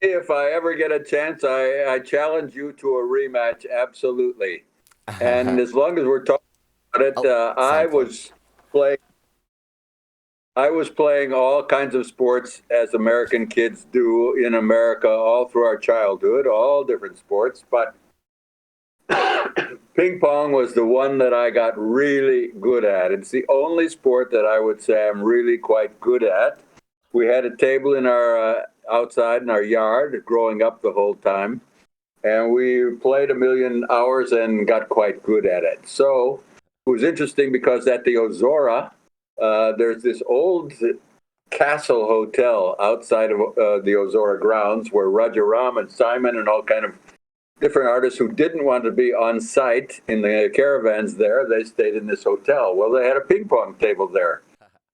S2: if I ever get a chance, I challenge you to a rematch, absolutely. And as long as we're talking about it, playing. I was playing all kinds of sports as American kids do in America all through our childhood, all different sports. But ping pong was the one that I got really good at. It's the only sport that I would say I'm really quite good at. We had a table in our outside in our yard growing up the whole time, and we played a million hours and got quite good at it. So it was interesting because at the Ozora, there's this old castle hotel outside of the Ozora grounds where Roger Ram and Simon and all kind of different artists who didn't want to be on site in the caravans there, they stayed in this hotel. Well, they had a ping pong table there.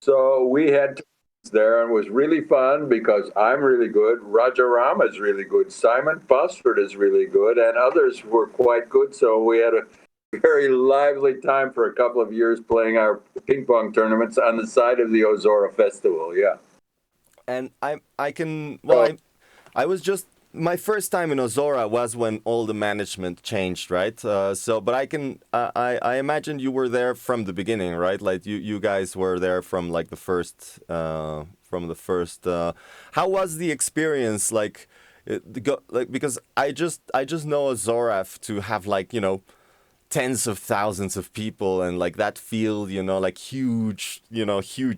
S2: So we had there, and it was really fun because I'm really good. Roger Ram is really good. Simon Fosford is really good, and others were quite good. So we had a very lively time for a couple of years playing our ping pong tournaments on the side of the Ozora Festival. Yeah.
S1: And I can well I was just my first time in Ozora was when all the management changed, right? But I imagine you were there from the beginning, right? Like you guys were there from like the first how was the experience like because I just know Ozora to have like, tens of thousands of people and like that field, like huge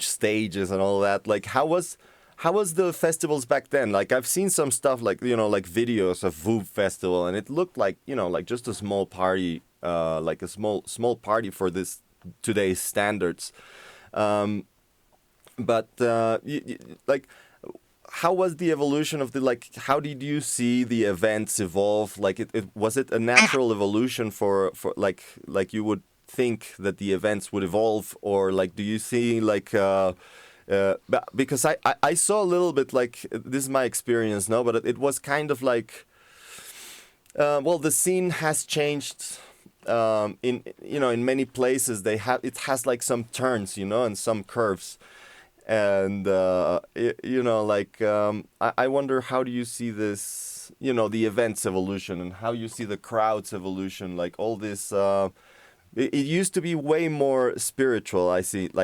S1: stages and all that. Like how was the festivals back then? Like I've seen some stuff like, like videos of VOOP Festival, and it looked like, like just a small party, like a small party for this today's standards. But like how was the evolution of how did you see the events evolve? Like was it a natural evolution for like you would think that the events would evolve, or like do you see like because I saw a little bit, like this is my experience now, but it was kind of like well, the scene has changed in many places. It has like some turns, and some curves. And I wonder, how do you see this, the events evolution, and how you see the crowds evolution, like all this it used to be way more spiritual, I think,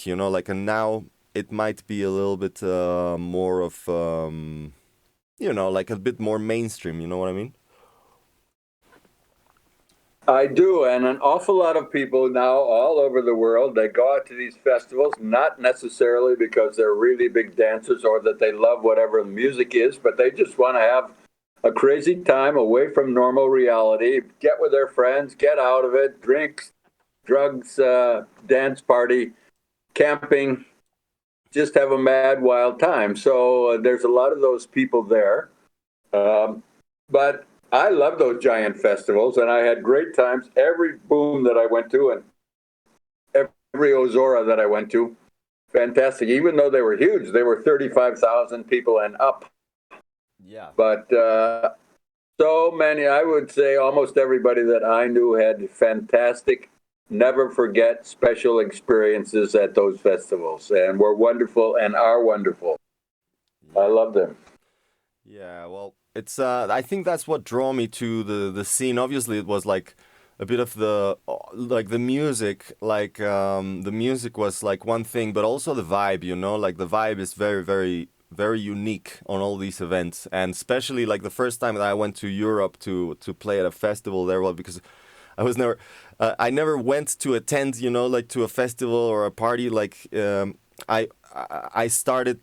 S1: and now it might be a little bit more of like a bit more mainstream, you know what I mean?
S2: I do, and an awful lot of people now all over the world, they go out to these festivals, not necessarily because they're really big dancers or that they love whatever the music is, but they just want to have a crazy time away from normal reality, get with their friends, get out of it, drinks, drugs, dance party, camping, just have a mad, wild time. So there's a lot of those people there. But I love those giant festivals, and I had great times every boom that I went to and every Ozora that I went to. Fantastic. Even though they were huge, they were 35,000 people and up.
S1: Yeah.
S2: But so many, I would say almost everybody that I knew had fantastic, never forget special experiences at those festivals, and were wonderful and are wonderful.
S1: Yeah.
S2: I love them.
S1: Yeah, well, it's I think that's what drew me to the scene. Obviously, it was like a bit of the music, the music was like one thing, but also the vibe, like the vibe is very, very very unique on all these events, and especially like the first time that I went to Europe to play at a festival there, well, because I never went to attend, like to a festival or a party. Like I started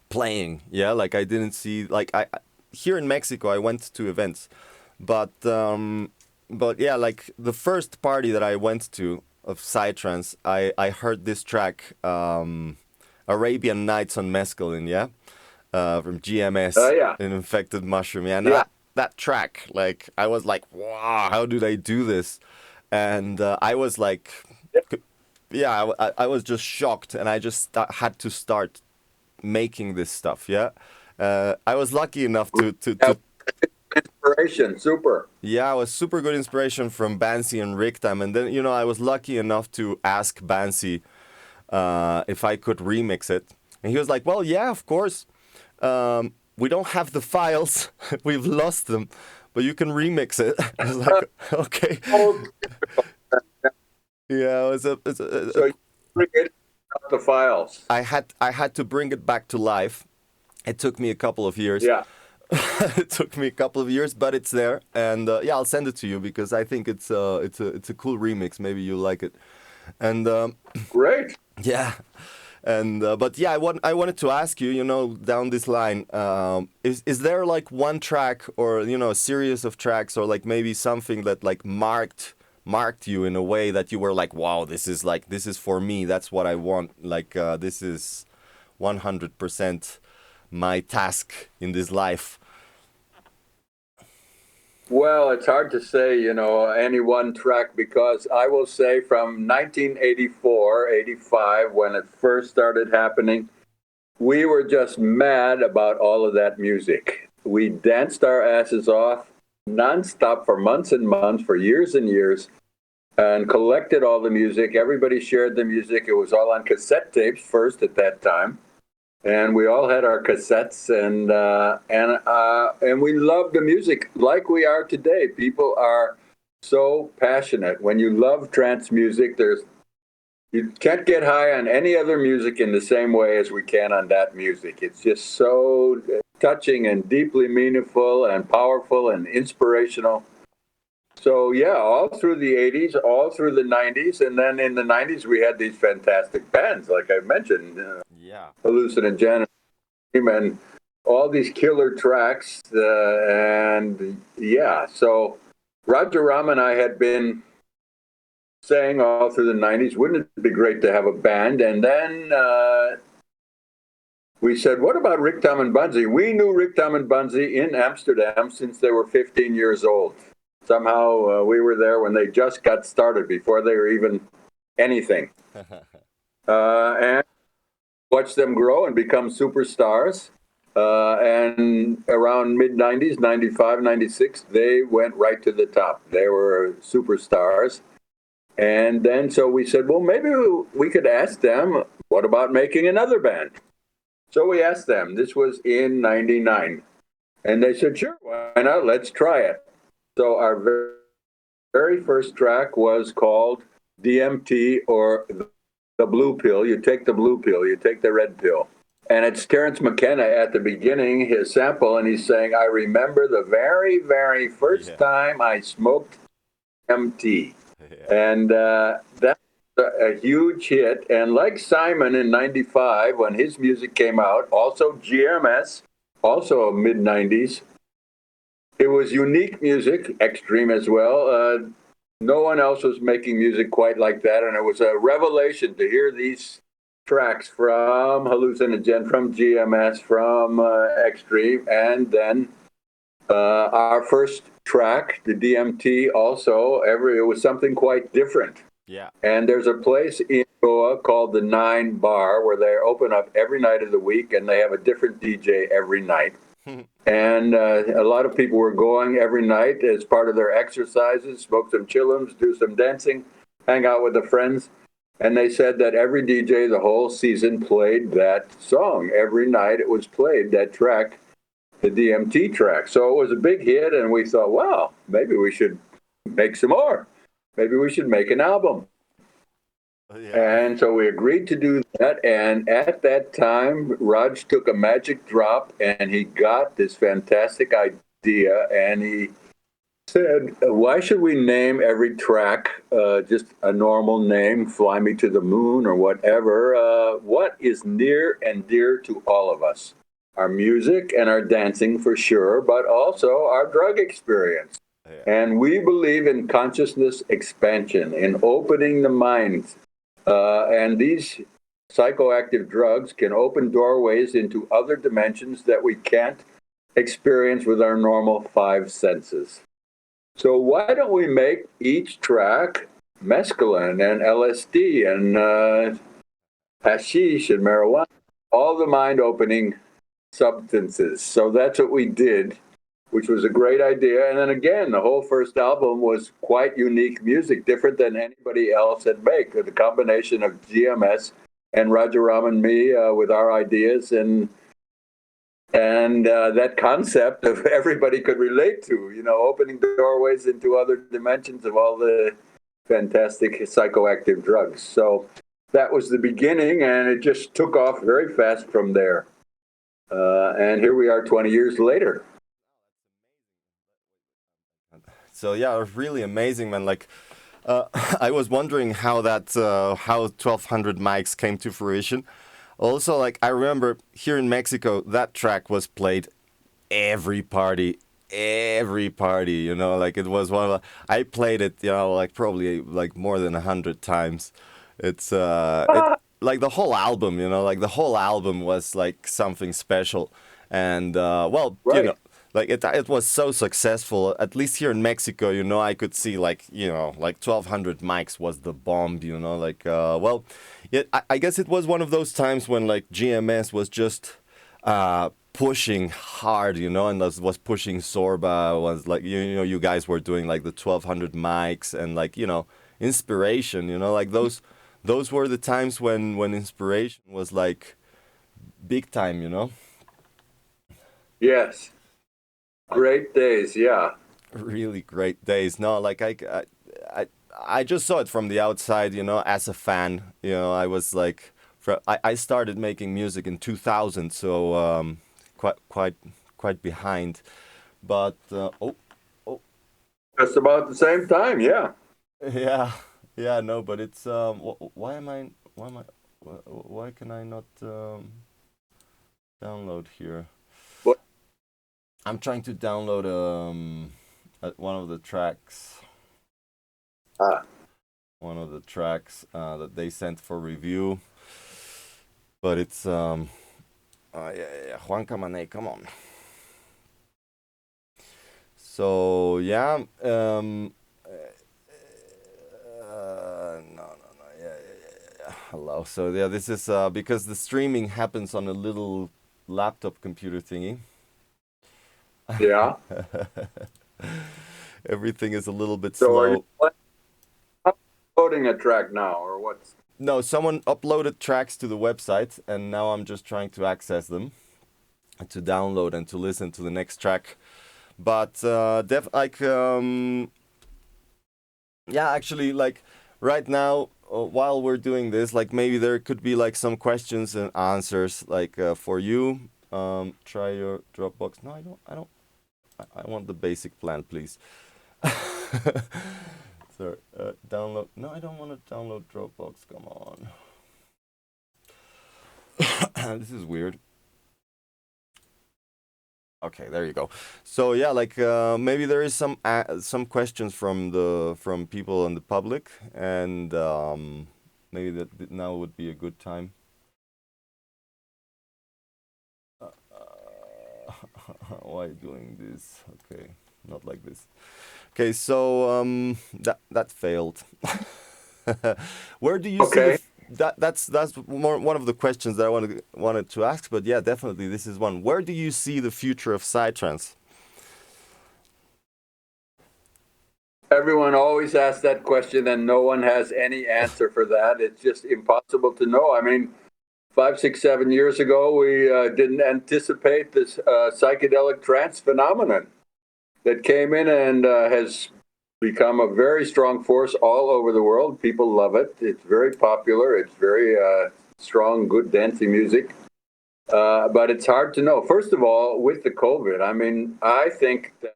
S1: playing, yeah. Like I didn't see, like here in Mexico I went to events, but yeah, like the first party that I went to of Psytrance, I heard this track, Arabian Nights on Mescaline, yeah, from GMS,
S2: Yeah.
S1: an Infected Mushroom, yeah. And
S2: Yeah.
S1: that track, like I was like, wow, how do they do this? And I was like, yeah, I was just shocked, and I just had to start making this stuff, yeah. I was lucky enough to
S2: Inspiration, super.
S1: yeah, it was super good inspiration from Bansi and Riktam, and then I was lucky enough to ask Bansi if I could remix it, and he was like, "Well, yeah, of course. We don't have the files, we've lost them, but you can remix it." I was like, "Okay."
S2: Oh,
S1: Yeah, it was
S2: so you bring it up the files.
S1: I had to bring it back to life. It took me a couple of years.
S2: Yeah.
S1: It took me a couple of years, but it's there, and yeah, I'll send it to you because I think it's a cool remix. Maybe you like it, and
S2: Great.
S1: yeah, and but yeah, I wanted to ask you, down this line, is there like one track or a series of tracks or like maybe something that like marked you in a way that you were like, wow, this is for me. That's what I want. Like this is 100% my task in this life.
S2: Well, it's hard to say, any one track, because I will say from 1984, 85, when it first started happening, we were just mad about all of that music. We danced our asses off nonstop for months and months, for years and years, and collected all the music. Everybody shared the music. It was all on cassette tapes first at that time. And we all had our cassettes, and we loved the music like we are today. People are so passionate. When you love trance music, you can't get high on any other music in the same way as we can on that music. It's just so touching and deeply meaningful and powerful and inspirational. So yeah, all through the 80s, all through the 90s, and then in the 90s we had these fantastic bands, like I mentioned,
S1: Yeah.
S2: Hallucinogen and all these killer tracks. And yeah, so Roger Ram and I had been saying all through the 90s, wouldn't it be great to have a band? And then we said, what about Rick Tom and Bunzi? We knew Rick Tom and Bunzi in Amsterdam since they were 15 years old. Somehow we were there when they just got started, before they were even anything. And watched them grow and become superstars. And around mid-90s, 95, 96, they went right to the top. They were superstars. And then so we said, well, maybe we could ask them, what about making another band? So we asked them. This was in 99. And they said, sure, why not? Let's try it. So our very first track was called DMT, or the blue pill. You take the blue pill, you take the red pill. And it's Terence McKenna at the beginning, his sample, and he's saying, I remember the very, very first time I smoked DMT. Yeah. And that's a huge hit. And like Simon in 95, when his music came out, also GMS, also mid-90s, it was unique music, extreme as well. No one else was making music quite like that, and it was a revelation to hear these tracks from Hallucinogen, from GMS, from Extreme, and then our first track, the DMT, also, it was something quite different.
S1: Yeah.
S2: And there's a place in Goa called the 9 Bar where they open up every night of the week, and they have a different DJ every night. And a lot of people were going every night as part of their exercises, smoke some chillums, do some dancing, hang out with the friends. And they said that every DJ the whole season played that song. Every night it was played, that track, the DMT track. So it was a big hit, and we thought, wow, maybe we should make some more. Maybe we should make an album.
S1: Yeah.
S2: And so we agreed to do that. And at that time, Raj took a magic drop and he got this fantastic idea. And he said, why should we name every track just a normal name, Fly Me to the Moon or whatever? What is near and dear to all of us? Our music and our dancing for sure, but also our drug experience.
S1: Yeah.
S2: And we believe in consciousness expansion, in opening the mind. And these psychoactive drugs can open doorways into other dimensions that we can't experience with our normal five senses. So why don't we make each track mescaline and LSD and hashish and marijuana, all the mind-opening substances? So that's what we did, which was a great idea. And then again, the whole first album was quite unique music, different than anybody else had made. The combination of GMS and Rajaram and me with our ideas and that concept of everybody could relate to, opening doorways into other dimensions of all the fantastic psychoactive drugs. So that was the beginning, and it just took off very fast from there. And here we are 20 years later.
S1: So yeah, really amazing, man. Like, I was wondering how how 1200 mics came to fruition. Also, like, I remember here in Mexico, that track was played every party, like it was one of I played it, like probably like more than 100 times. It like the whole album, like the whole album was like something special. And well,
S2: Right.
S1: like it was so successful, at least here in Mexico, I could see like, like 1200 mics was the bomb, like, well, I guess it was one of those times when like GMS was just pushing hard, and was pushing Sorba, was like, you guys were doing like the 1200 mics and like, inspiration, like those were the times when inspiration was like big time.
S2: Yes. Great days. Yeah.
S1: Really great days. No, like I, I just saw it from the outside, as a fan. I was like, I started making music in 2000, so quite behind. But oh,
S2: Just about the same time. Yeah.
S1: yeah, yeah, no, but it's why can I not download here?
S2: What?
S1: I'm trying to download one of the tracks.
S2: Ah.
S1: One of the tracks that they sent for review, but it's yeah, Juan Camané, come on. So yeah, no, yeah. Hello. So yeah, this is because the streaming happens on a little laptop computer thingy.
S2: Yeah.
S1: Everything is a little bit
S2: So are
S1: slow.
S2: you uploading a track now, or what's?
S1: No, someone uploaded tracks to the website, and now I'm just trying to access them, to download and to listen to the next track. But yeah, actually, like right now, while we're doing this, like maybe there could be like some questions and answers, like for you. Try your Dropbox. No, I don't. I want the basic plan, please. Sorry, download. No, I don't want to download Dropbox. Come on. This is weird. Okay, there you go. So yeah, like maybe there is some questions from people in the public, and maybe that now would be a good time. Why doing this? Okay, not like this. Okay, so that failed. Where do you see
S2: Okay.
S1: that's more one of the questions that I wanted to ask, but yeah, definitely this is one. Where do you see the future of psytrance?
S2: Everyone always asks that question, and no one has any answer for that. It's just impossible to know. I mean, 5, 6, 7 years ago, we didn't anticipate this psychedelic trance phenomenon that came in and has become a very strong force all over the world. People love it. It's very popular. It's very strong, good dancing music. But it's hard to know. First of all, with the COVID, I mean, I think that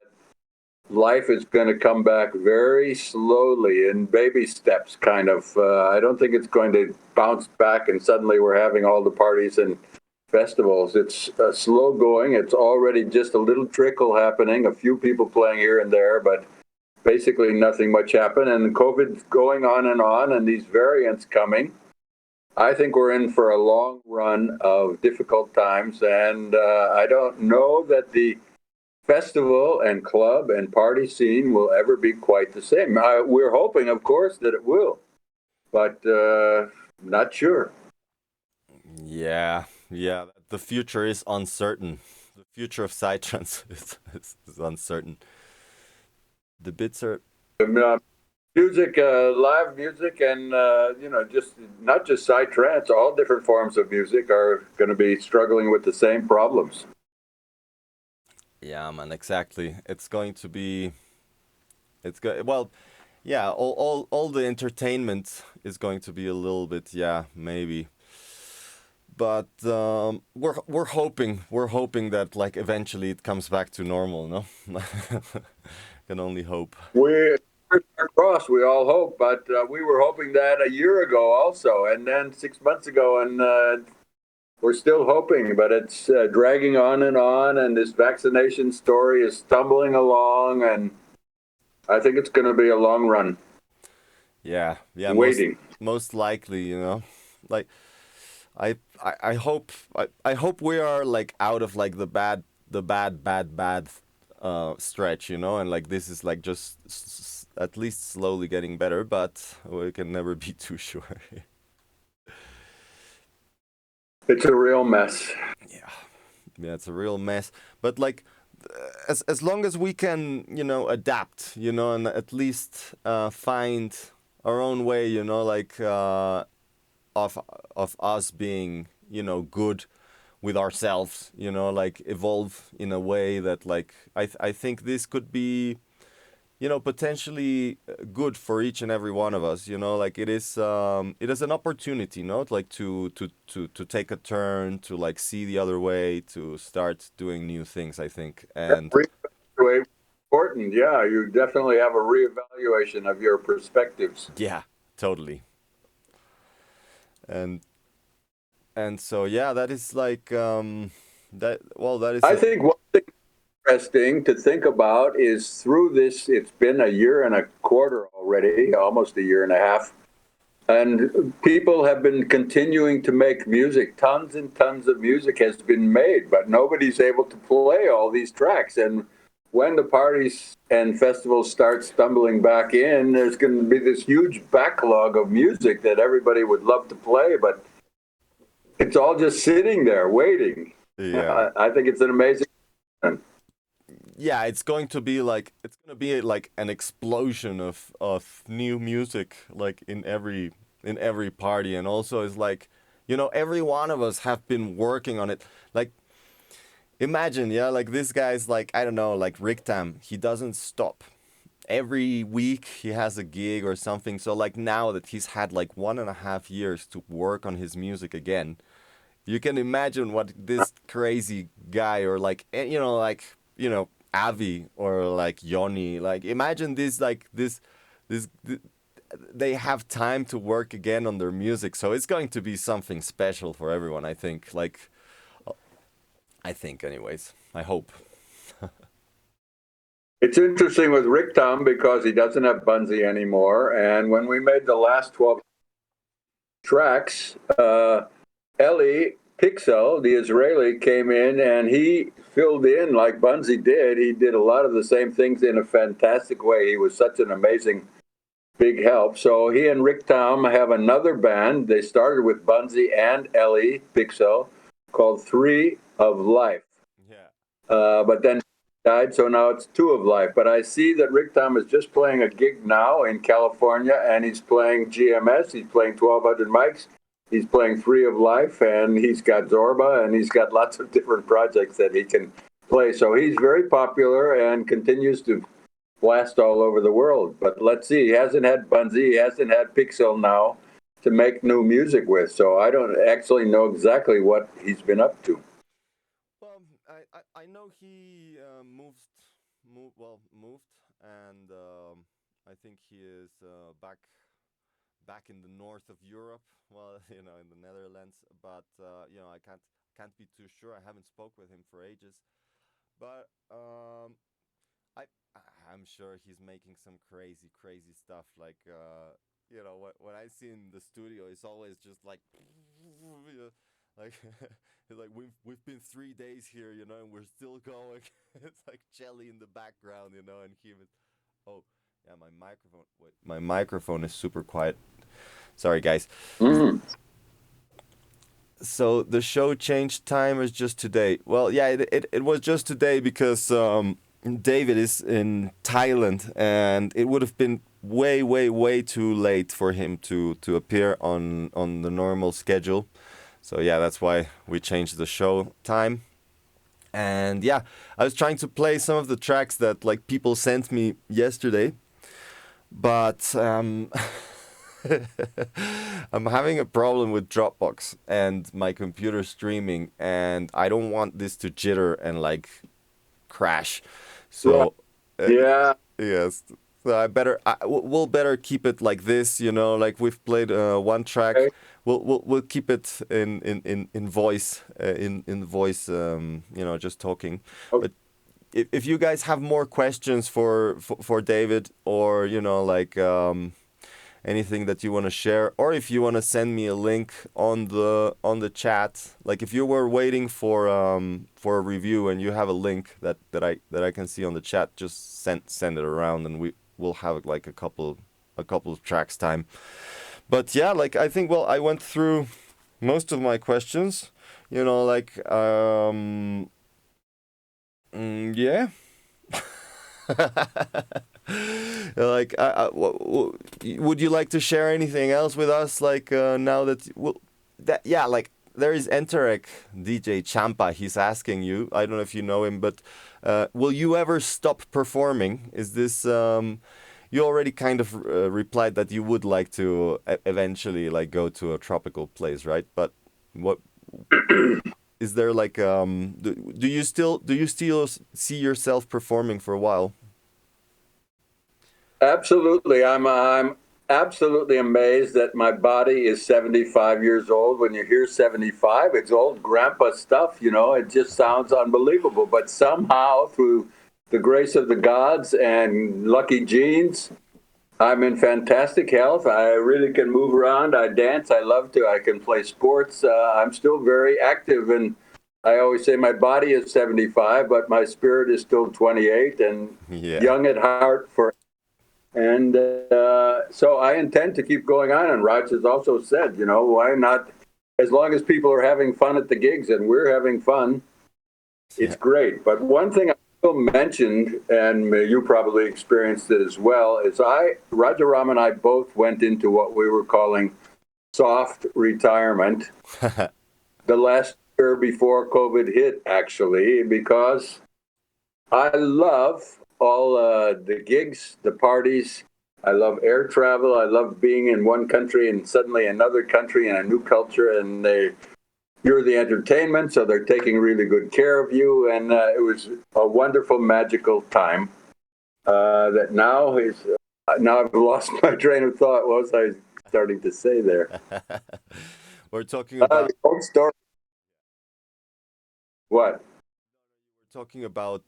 S2: life is going to come back very slowly in baby steps, kind of. I don't think it's going to bounce back and suddenly we're having all the parties and festivals. It's slow going. It's already just a little trickle happening, a few people playing here and there, but basically nothing much happened. And COVID's going on, and these variants coming. I think we're in for a long run of difficult times, and I don't know that the festival and club and party scene will ever be quite the same. We're hoping, of course, that it will, but not sure.
S1: Yeah, yeah. The future is uncertain. The future of psytrance is uncertain. The bits are.
S2: Music, live music, and just not just psytrance. All different forms of music are going to be struggling with the same problems.
S1: Yeah, man, exactly. It's going to be. Well, yeah. All the entertainment is going to be a little bit. Yeah, maybe. But we're hoping that like eventually it comes back to normal. No, can only hope.
S2: We cross, we all hope, but we were hoping that a year ago also, and then 6 months ago, and we're still hoping, but it's dragging on, and this vaccination story is stumbling along, and I think it's going to be a long run.
S1: Yeah, yeah.
S2: Waiting.
S1: Most likely, like I hope I hope we are like out of like the bad stretch, and like this is like just at least slowly getting better, but we can never be too sure.
S2: It's a real mess.
S1: Yeah, yeah, it's a real mess. But like, as long as we can, adapt, and at least find our own way, like of us being, good with ourselves, like evolve in a way that like I think this could be, potentially good for each and every one of us, like it is an opportunity, like to take a turn, to like see the other way, to start doing new things, I think. And
S2: Reevaluate. Important, yeah. You definitely have a reevaluation of your perspectives.
S1: yeah, totally. And so yeah, that is like that is
S2: I think one thing interesting to think about is through this, it's been a year and a quarter already, almost a year and a half, and people have been continuing to make music. Tons and tons of music has been made, but nobody's able to play all these tracks. And when the parties and festivals start stumbling back in, there's going to be this huge backlog of music that everybody would love to play, but it's all just sitting there waiting.
S1: yeah.
S2: I think it's an amazing.
S1: Yeah, it's going to be like an explosion of new music, like in every party. And also it's like, every one of us have been working on it. Like, imagine, yeah, like this guy's like, I don't know, like Riktam, he doesn't stop. Every week he has a gig or something. So like now that he's had like 1.5 years to work on his music again, you can imagine what this crazy guy, or like, Avi, or like Yoni, like imagine this, like this, they have time to work again on their music. So it's going to be something special for everyone, I think. Like, I think, anyways. I hope.
S2: It's interesting with Rick Tom because he doesn't have Bunzi anymore. And when we made the last 12 tracks, Eli Pixel, the Israeli, came in and he filled in like Bunzi did. He did a lot of the same things in a fantastic way. He was such an amazing big help. So he and Rick Tom have another band. They started with Bunzi and Eli Pixel called Three of Life.
S1: Yeah.
S2: But then died, so now it's Two of Life. But I see that Rick Tom is just playing a gig now in California, and he's playing GMS. He's playing 1,200 mics. He's playing Three of Life, and he's got Zorba, and he's got lots of different projects that he can play. So he's very popular and continues to blast all over the world. But let's see, he hasn't had Bunzi, he hasn't had Pixel now to make new music with. So I don't actually know exactly what he's been up to.
S1: Well, I know he moved, and I think he is back in the north of Europe. Well, in the Netherlands, but I can't be too sure. I haven't spoke with him for ages, but I I'm sure he's making some crazy stuff. Like when I see in the studio, it's always just like like it's like we've been 3 days here, and we're still going. It's like jelly in the background, and him. Oh, yeah, my microphone. Wait, my microphone is super quiet. Sorry, guys.
S2: Mm.
S1: So the show changed time is just today. Well, yeah, it was just today because David is in Thailand, and it would have been way too late for him to appear on the normal schedule. So yeah, that's why we changed the show time. And yeah, I was trying to play some of the tracks that like people sent me yesterday, but I'm having a problem with Dropbox and my computer streaming, and I don't want this to jitter and like crash. So, uh,
S2: Yeah,
S1: yes. So we'll better keep it like this, like we've played one track.
S2: okay.
S1: We'll keep it in voice, in voice, just talking.
S2: Okay.
S1: But if you guys have more questions for David, or like anything that you want to share, or if you want to send me a link on the chat, like if you were waiting for a review and you have a link that I can see on the chat, just send it around, and we'll have like a couple of tracks time. But yeah, like I think, well, I went through most of my questions, like yeah. Like, would you like to share anything else with us? Like, now that, well, that yeah, like there is Enterec DJ Champa. He's asking you. I don't know if you know him, but will you ever stop performing? Is this you already kind of replied that you would like to eventually like go to a tropical place, right? But what is there like do you still see yourself performing for a while?
S2: Absolutely. I'm absolutely amazed that my body is 75 years old. When you hear 75, it's old grandpa stuff, it just sounds unbelievable. But somehow, through the grace of the gods and lucky genes, I'm in fantastic health. I really can move around. I dance. I love to. I can play sports. I'm still very active. And I always say my body is 75, but my spirit is still 28 and
S1: Yeah.
S2: young at heart for. And so I intend to keep going on. And Raj has also said, why not? As long as people are having fun at the gigs and we're having fun, it's
S1: Yeah.
S2: great. But one thing I still mentioned, and you probably experienced it as well, is Rajaram and I both went into what we were calling soft retirement the last year before COVID hit, actually, because I love all the gigs, the parties. I love air travel. I love being in one country and suddenly another country and a new culture, and you're the entertainment, so they're taking really good care of you. And it was a wonderful, magical time. That now I've lost my train of thought. What was I starting to say there?
S1: We're talking about
S2: The old story. What?
S1: talking about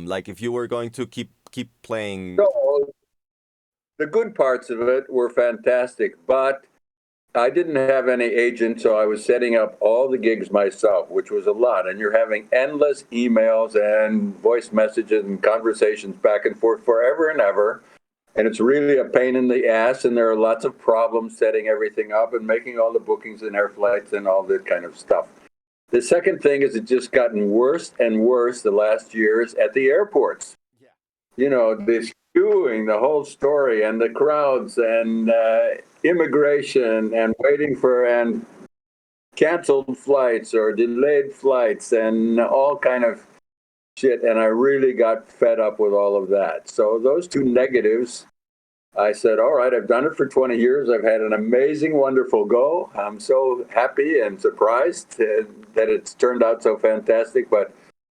S1: like if you were going to keep playing.
S2: So the good parts of it were fantastic, but I didn't have any agent, so I was setting up all the gigs myself, which was a lot. And you're having endless emails and voice messages and conversations back and forth forever and ever. And it's really a pain in the ass, and there are lots of problems setting everything up and making all the bookings and air flights and all that kind of stuff. The second thing is it's just gotten worse and worse the last years at the airports.
S1: Yeah.
S2: This queuing, the whole story, and the crowds, and immigration, and waiting for, and canceled flights or delayed flights, and all kind of shit. And I really got fed up with all of that. So those two negatives, I said, all right, I've done it for 20 years. I've had an amazing, wonderful go. I'm so happy and surprised that it's turned out so fantastic. But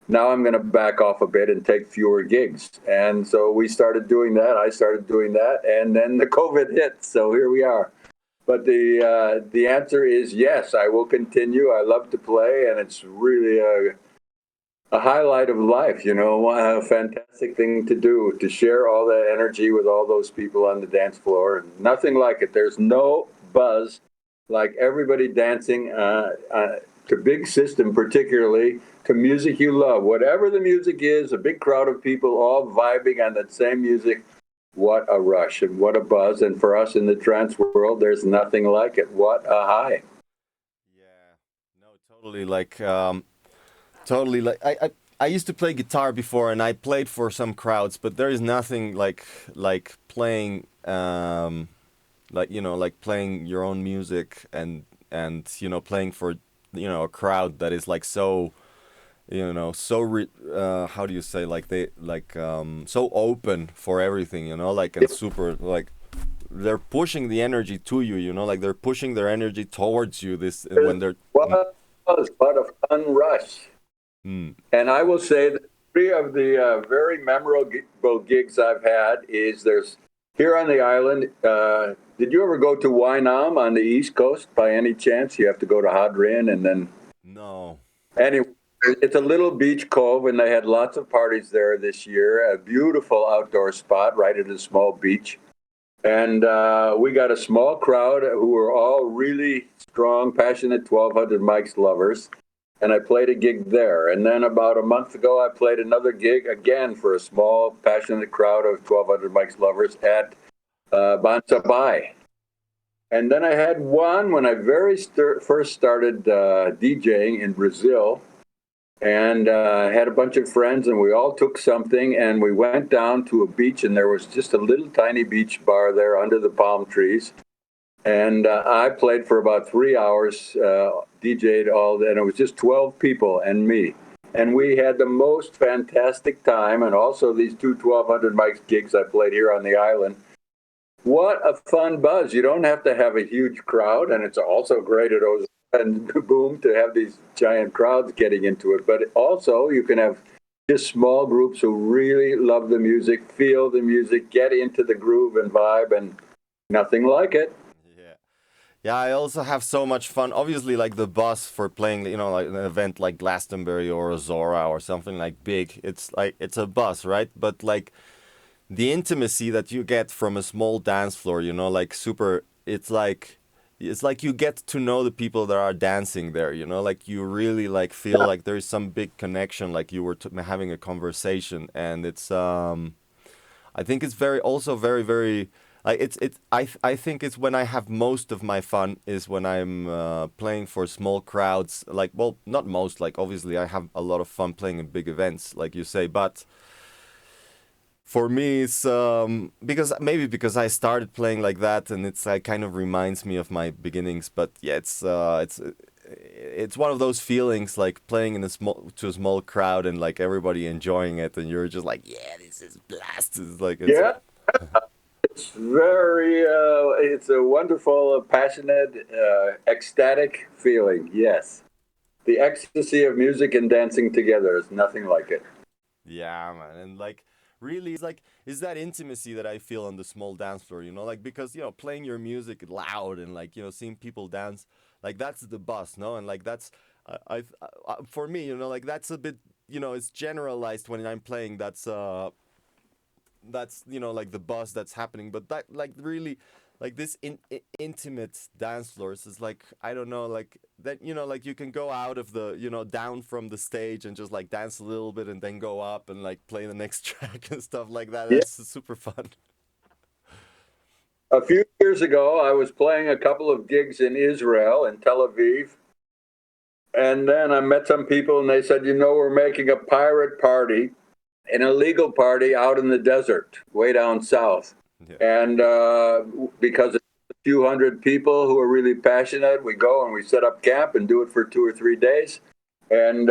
S2: now I'm going to back off a bit and take fewer gigs. And so we started doing that. I started doing that. And then the COVID hit. So here we are. But the answer is yes, I will continue. I love to play, and it's really a highlight of life, a fantastic thing to do, to share all that energy with all those people on the dance floor. Nothing like it. There's no buzz like everybody dancing to big system, particularly to music you love. Whatever the music is, a big crowd of people all vibing on that same music. What a rush and what a buzz. And for us in the trance world, there's nothing like it. What a high.
S1: Yeah, no, totally. Totally, I used to play guitar before, and I played for some crowds, but there is nothing like playing like playing your own music and playing for a crowd that is like so how do you say, like they so open for everything, and super, like they're pushing the energy to you, like they're pushing their energy towards you this when they're
S2: what a fun rush. And I will say that three of the very memorable gigs I've had is there's here on the island. Did you ever go to Wynam on the East Coast by any chance? You have to go to Hadrian and then.
S1: No.
S2: Anyway, it's a little beach cove, and they had lots of parties there this year. A beautiful outdoor spot right at a small beach. And we got a small crowd who were all really strong, passionate 1200 mics lovers. And I played a gig there. And then about a month ago, I played another gig again for a small, passionate crowd of 1,200 mics lovers at Bansabay. And then I had one when I first started DJing in Brazil, and had a bunch of friends, and we all took something, and we went down to a beach, and there was just a little tiny beach bar there under the palm trees. And I played for about 3 hours, DJ'd all day, and it was just 12 people and me. And we had the most fantastic time, and also these two 1,200 mics gigs I played here on the island. What a fun buzz. You don't have to have a huge crowd, and it's also great at Oz and Boom to have these giant crowds getting into it. But also you can have just small groups who really love the music, feel the music, get into the groove and vibe, and nothing like it.
S1: Yeah, I also have so much fun. Obviously, like the bus for playing, like an event like Glastonbury or a Zora or something like big. It's a bus, right? But like the intimacy that you get from a small dance floor, like super. It's like you get to know the people that are dancing there. Like you really like feel like there is some big connection, like you were having a conversation, and it's I think it's very very. I think it's when I have most of my fun is when I'm playing for small crowds. Like, well, not most. Like, obviously, I have a lot of fun playing in big events, like you say. But for me, it's because I started playing like that, and it's like kind of reminds me of my beginnings. But yeah, it's one of those feelings like playing in to a small crowd and like everybody enjoying it, and you're just like, yeah, this is blast. It's like
S2: yeah. It's it's a wonderful, passionate, ecstatic feeling. Yes. The ecstasy of music and dancing together is nothing like it.
S1: Yeah, man. And like, really, it's that intimacy that I feel on the small dance floor, like, because, playing your music loud and like, seeing people dance, like, that's the buzz, no? And like, that's, for me, like, that's a bit, it's generalized when I'm playing. That's like the buzz that's happening, but that like really like this intimate dance floors is like, I don't know, like that, like you can go out of the down from the stage and just like dance a little bit and then go up and like play the next track and stuff like that.
S2: Yeah.
S1: That's super fun.
S2: A few years ago, I was playing a couple of gigs in Israel, in Tel Aviv, and then I met some people and they said, we're making a pirate party, an illegal party out in the desert, way down south. Yeah. And because it's a few hundred people who are really passionate, we go and we set up camp and do it for 2 or 3 days. and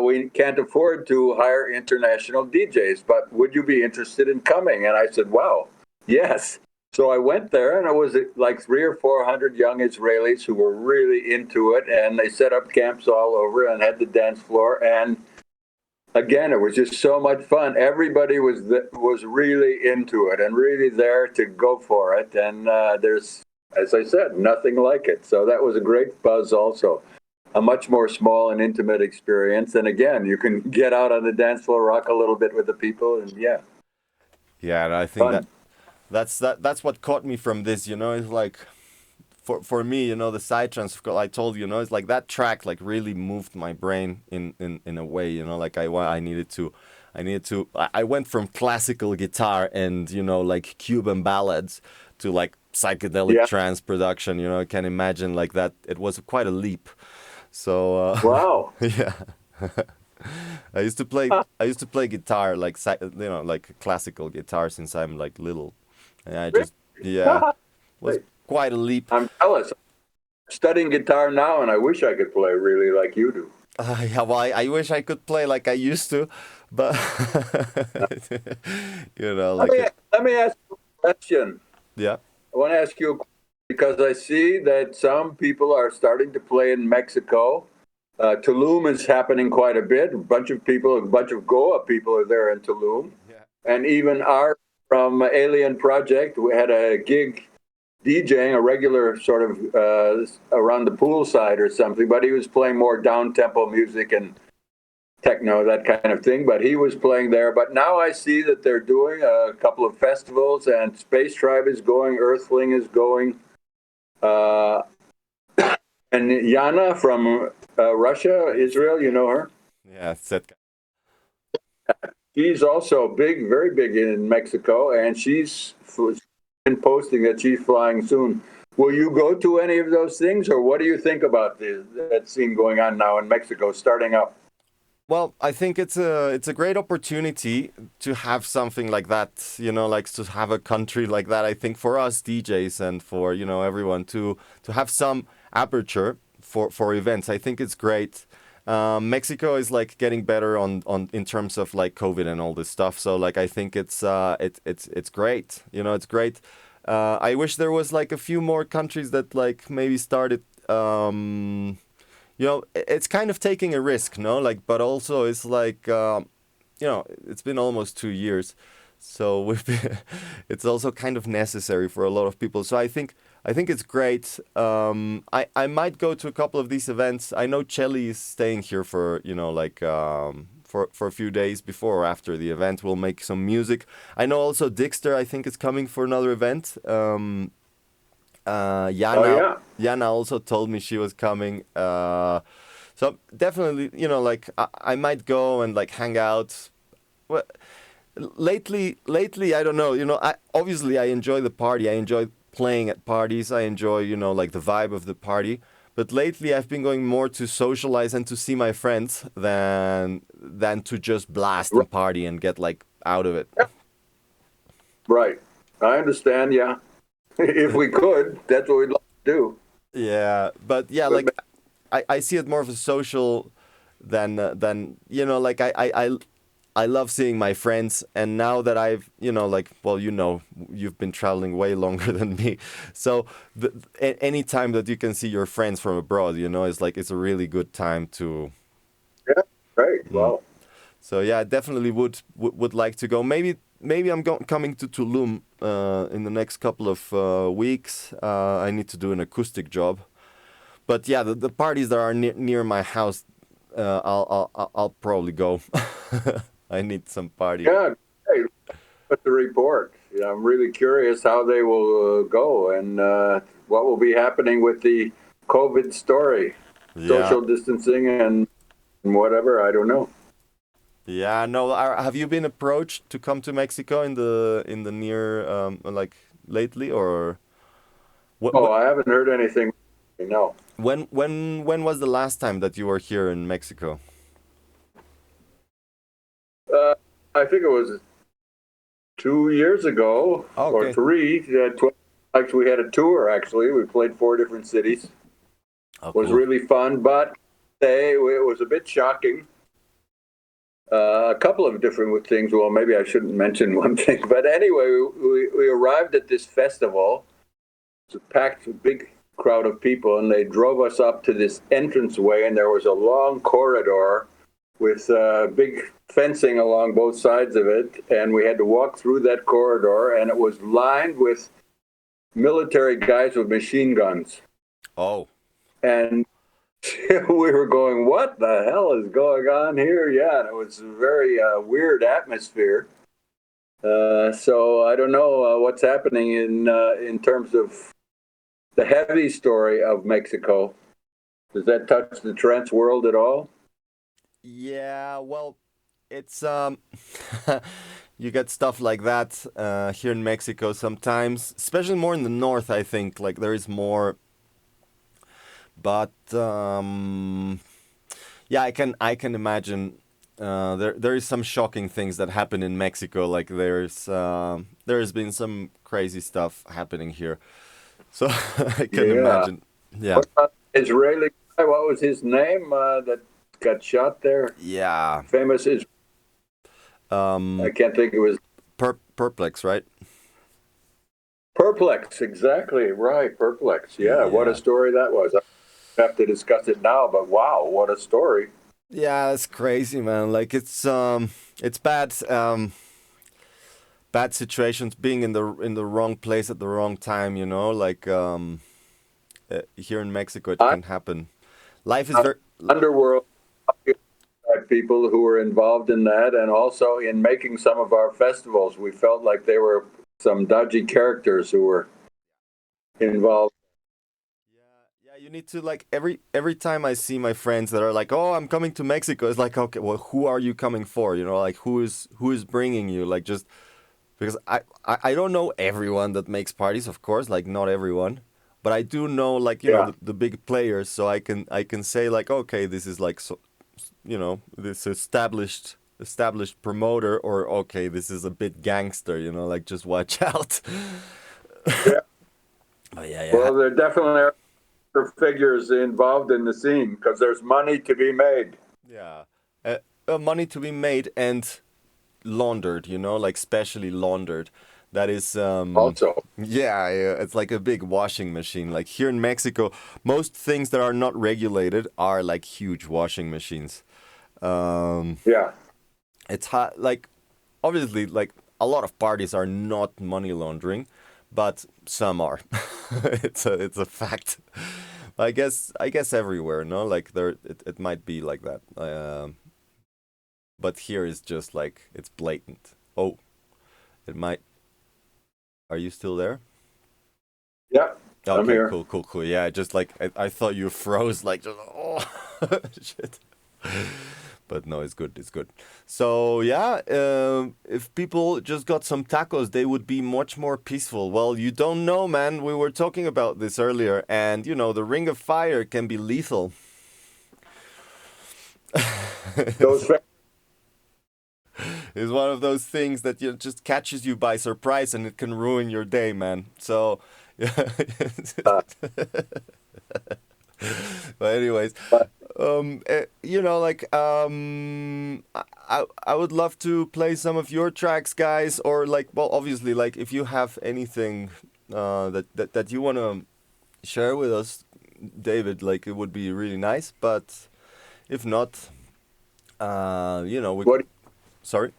S2: we can't afford to hire international DJs, but would you be interested in coming? And I said, wow, yes. So I went there, and it was like 300 or 400 young Israelis who were really into it, and they set up camps all over and had the dance floor. And again, it was just so much fun. Everybody was really into it and really there to go for it. And there's, as I said, nothing like it. So that was a great buzz also. A much more small and intimate experience. And again, you can get out on the dance floor, rock a little bit with the people, and yeah.
S1: Yeah, and I think
S2: Fun.
S1: that's what caught me from this, it's like for me, the psytrance I told you, it's like that track like really moved my brain in a way, like I needed to I went from classical guitar and like Cuban ballads to like psychedelic
S2: Yeah.
S1: trance production, I can imagine like that it was quite a leap. So
S2: Wow.
S1: yeah. I used to play guitar like like classical guitar since I'm like little. And I just yeah, was quite a leap.
S2: I'm jealous. I'm studying guitar now, and I wish I could play really like you do.
S1: Yeah, well, I wish I could play like I used to, but
S2: Let
S1: like
S2: me, let me ask you a question.
S1: yeah,
S2: I want to ask you because I see that some people are starting to play in Mexico. Tulum is happening quite a bit. A bunch of Goa people are there in Tulum.
S1: yeah,
S2: And even our from Alien Project, we had a gig DJing, a regular sort of around the poolside or something, but he was playing more down-tempo music and techno, that kind of thing. But he was playing there. But now I see that they're doing a couple of festivals, and Space Tribe is going, Earthling is going. Uh, and Yana from Russia, Israel, you know her?
S1: yeah, Setka.
S2: She's also big, very big in Mexico, and she's been posting that she's flying soon. Will you go to any of those things, or what do you think about that scene going on now in Mexico, starting up?
S1: Well, I think it's a great opportunity to have something like that, like to have a country like that. I think for us DJs and for everyone to have some aperture for events. I think it's great. Mexico is like getting better on in terms of like COVID and all this stuff. So like I think it's great. It's great. I wish there was like a few more countries that like maybe started. It's kind of taking a risk, no? Like, but also it's like, it's been almost 2 years, so it's also kind of necessary for a lot of people. So I think it's great. I might go to a couple of these events. I know Chelly is staying here for, like, for a few days before or after the event. We'll make some music. I know also Dixter, I think, is coming for another event.
S2: Oh
S1: Yana,
S2: yeah,
S1: Yana also told me she was coming. So definitely, like I might go and like hang out. Well, lately, I don't know. I enjoy the party. I enjoy playing at parties. I enjoy, like the vibe of the party. But lately, I've been going more to socialize and to see my friends than to just blast and party and get like out of it.
S2: right. I understand. Yeah, if we could, that's what we'd like to do.
S1: Yeah, but yeah, like I see it more of a social than like I love seeing my friends, and now that I've like well you've been traveling way longer than me, so any time that you can see your friends from abroad, it's like it's a really good time to.
S2: Yeah, right.
S1: Mm.
S2: Well,
S1: So yeah, I definitely would like to go. Maybe I'm coming to Tulum in the next couple of weeks. I need to do an acoustic job. But yeah, the parties that are near my house, I'll probably go. I need some party.
S2: yeah. Hey, put the report. Yeah, I'm really curious how they will go and what will be happening with the COVID story,
S1: Yeah,
S2: social distancing and whatever. I don't know.
S1: yeah. No, have you been approached to come to Mexico in the near like lately or
S2: Oh, I haven't heard anything. No.
S1: when was the last time that you were here in Mexico?
S2: Uh, I think it was 2 years ago
S1: Oh,
S2: or
S1: okay.
S2: three. Actually, we had a tour. Actually, we played 4 different cities.
S1: Oh,
S2: Was
S1: cool.
S2: really fun, but say it was a bit shocking. A couple of different things. Well, maybe I shouldn't mention one thing, but anyway, we arrived at this festival. It was a packed, big crowd of people, and they drove us up to this entranceway, and there was a long corridor with big fencing along both sides of it, and we had to walk through that corridor, and it was lined with military guys with machine guns.
S1: Oh.
S2: And we were going, what the hell is going on here? Yeah, and it was a very weird atmosphere. So I don't know what's happening in terms of the heavy story of Mexico. Does that touch the trance world at all?
S1: Yeah, well, it's you get stuff like that here in Mexico sometimes, especially more in the north, I think. Like there is more. But yeah, I can imagine there is some shocking things that happen in Mexico. Like there's been some crazy stuff happening here, so I can
S2: Yeah.
S1: imagine. Yeah,
S2: What about the Israeli guy? What was his name that got shot there?
S1: yeah.
S2: Famous is I can't think it was
S1: Perplex, right?
S2: Perplex. Exactly right, Perplex. Yeah, what
S1: Yeah.
S2: a story that was. I have to discuss it now, but wow, what a story.
S1: Yeah, that's crazy, man. Like it's bad. Bad situations, being in the wrong place at the wrong time. Like here in Mexico, it
S2: I
S1: can happen. Life is
S2: uh,
S1: very.
S2: underworld people who were involved in that, and also in making some of our festivals. We felt like they were some dodgy characters who were involved.
S1: Yeah, yeah. You need to like every time I see my friends that are like, "Oh, I'm coming to Mexico." It's like, okay, well, who are you coming for? Like who is bringing you? Like just because I don't know everyone that makes parties, of course, like not everyone, but I do know like
S2: Yeah,
S1: the big players, so I can say like, okay, this is like so, this established promoter, or okay, this is a bit gangster, like just watch out.
S2: yeah.
S1: But yeah, yeah,
S2: Well, there definitely are figures involved in the scene because there's money to be made.
S1: yeah. Money to be made and laundered, like specially laundered. That is,
S2: Also,
S1: yeah, yeah, it's like a big washing machine. Like here in Mexico, most things that are not regulated are like huge washing machines. Um,
S2: yeah.
S1: it's hot, like obviously, like a lot of parties are not money laundering, but some are. It's a fact. I guess everywhere, no, like it might be like that. But here is just like it's blatant. Oh, it might. Are you still there?
S2: Yeah, I'm
S1: Okay,
S2: here.
S1: cool, cool, cool. Yeah, just like I thought you froze, like just oh shit. But no, it's good. It's good. So yeah, if people just got some tacos, they would be much more peaceful. Well, you don't know, man. We were talking about this earlier, and the ring of fire can be lethal.
S2: Those fa-
S1: It's one of those things that just catches you by surprise, and it can ruin your day, man. So, yeah.
S2: uh,
S1: But anyways,
S2: but
S1: like I would love to play some of your tracks, guys, or like, well, obviously, like if you have anything that you want to share with us, David, like it would be really nice. But if not, we
S2: what
S1: sorry.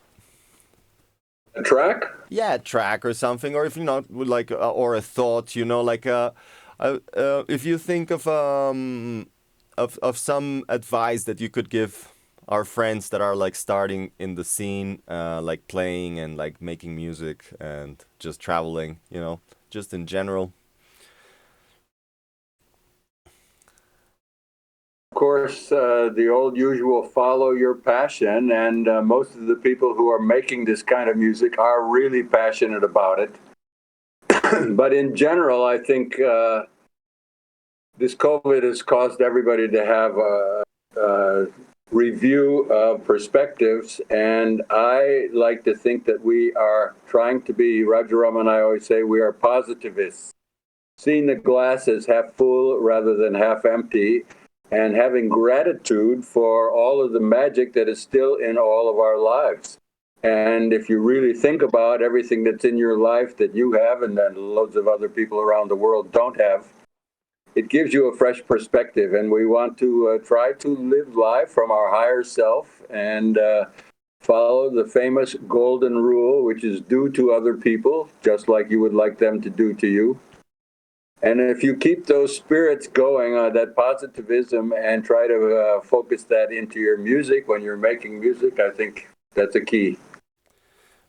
S2: a track?
S1: Yeah, a track or something, or if you not would like, or a thought, like if you think of some advice that you could give our friends that are like starting in the scene, like playing and like making music and just traveling, just in general.
S2: Of course, the old usual follow your passion, and most of the people who are making this kind of music are really passionate about it. But in general, I think this COVID has caused everybody to have a review of perspectives, and I like to think that we are trying to be, Roger Rum and I always say, we are positivists, seeing the glass as half full rather than half empty. and having gratitude for all of the magic that is still in all of our lives. And if you really think about everything that's in your life that you have and that loads of other people around the world don't have, it gives you a fresh perspective. And we want to try to live life from our higher self and follow the famous golden rule, which is do to other people just like you would like them to do to you. And if you keep those spirits going, that positivism, and try to focus that into your music when you're making music, I think that's a key.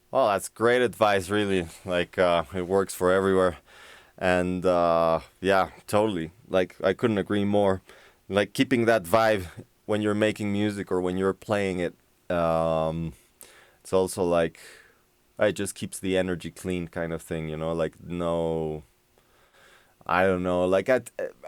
S1: Well, that's great advice, really. Like, it works for everywhere. And yeah, totally. Like, I couldn't agree more. Like, keeping that vibe when you're making music or when you're playing it, it's also like, it just keeps the energy clean kind of thing, you know? Like, no, I don't know. Like,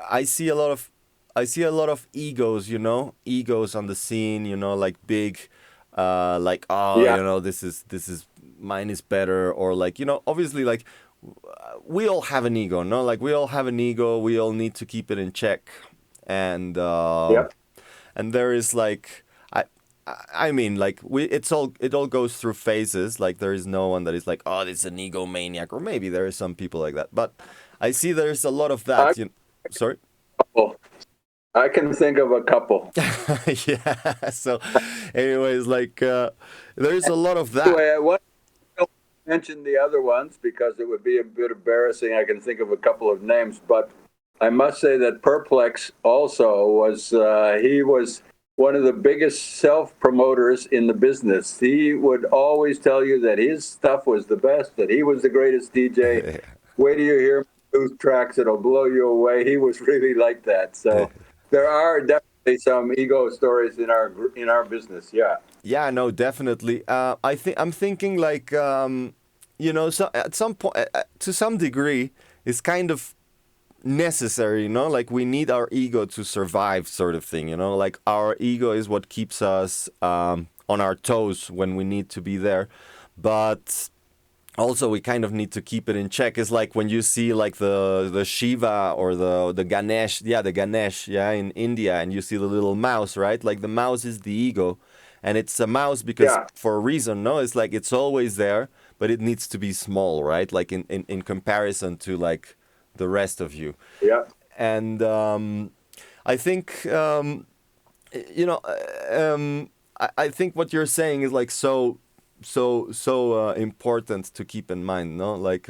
S1: I see a lot of, I see a lot of egos, you know? Egos on the scene, you know, like big, like, oh,
S2: Yeah,
S1: you know, this is, mine is better. Or like, you know, obviously, like, we all have an ego, no? Like, we all have an ego. We all need to keep it in check. And
S2: yeah.
S1: and there is like, I mean, like, it all goes through phases. Like, there is no one that is like, oh, this is an egomaniac, or maybe there is some people like that. But I see there's a lot of
S2: I,
S1: that. Sorry.
S2: I can think of a couple.
S1: Yeah. So, anyways, like, there's a lot of that.
S2: Anyway, I want to mention the other ones because it would be a bit embarrassing. I can think of a couple of names, but I must say that Perplex also was, he was one of the biggest self-promoters in the business. He would always tell you that his stuff was the best, that he was the greatest DJ. Wait till you hear those tracks, it'll blow you away. He was really like that. So there are definitely some ego stories in our business. Yeah.
S1: Yeah, no, definitely. I'm thinking like, you know, so at some point, to some degree, it's kind of necessary, you know, like we need our ego to survive, sort of thing, you know, like our ego is what keeps us on our toes when we need to be there, but also we kind of need to keep it in check. It's like when you see like the Shiva or the Ganesh, the Ganesh, in India, and you see the little mouse, right? Like the mouse is the ego, and it's a mouse because
S2: Yeah.
S1: for a reason, no? It's like it's always there, but it needs to be small, right? Like in comparison to like the rest of you.
S2: Yeah.
S1: And I think you know, I think what you're saying is like so important to keep in mind, no? Like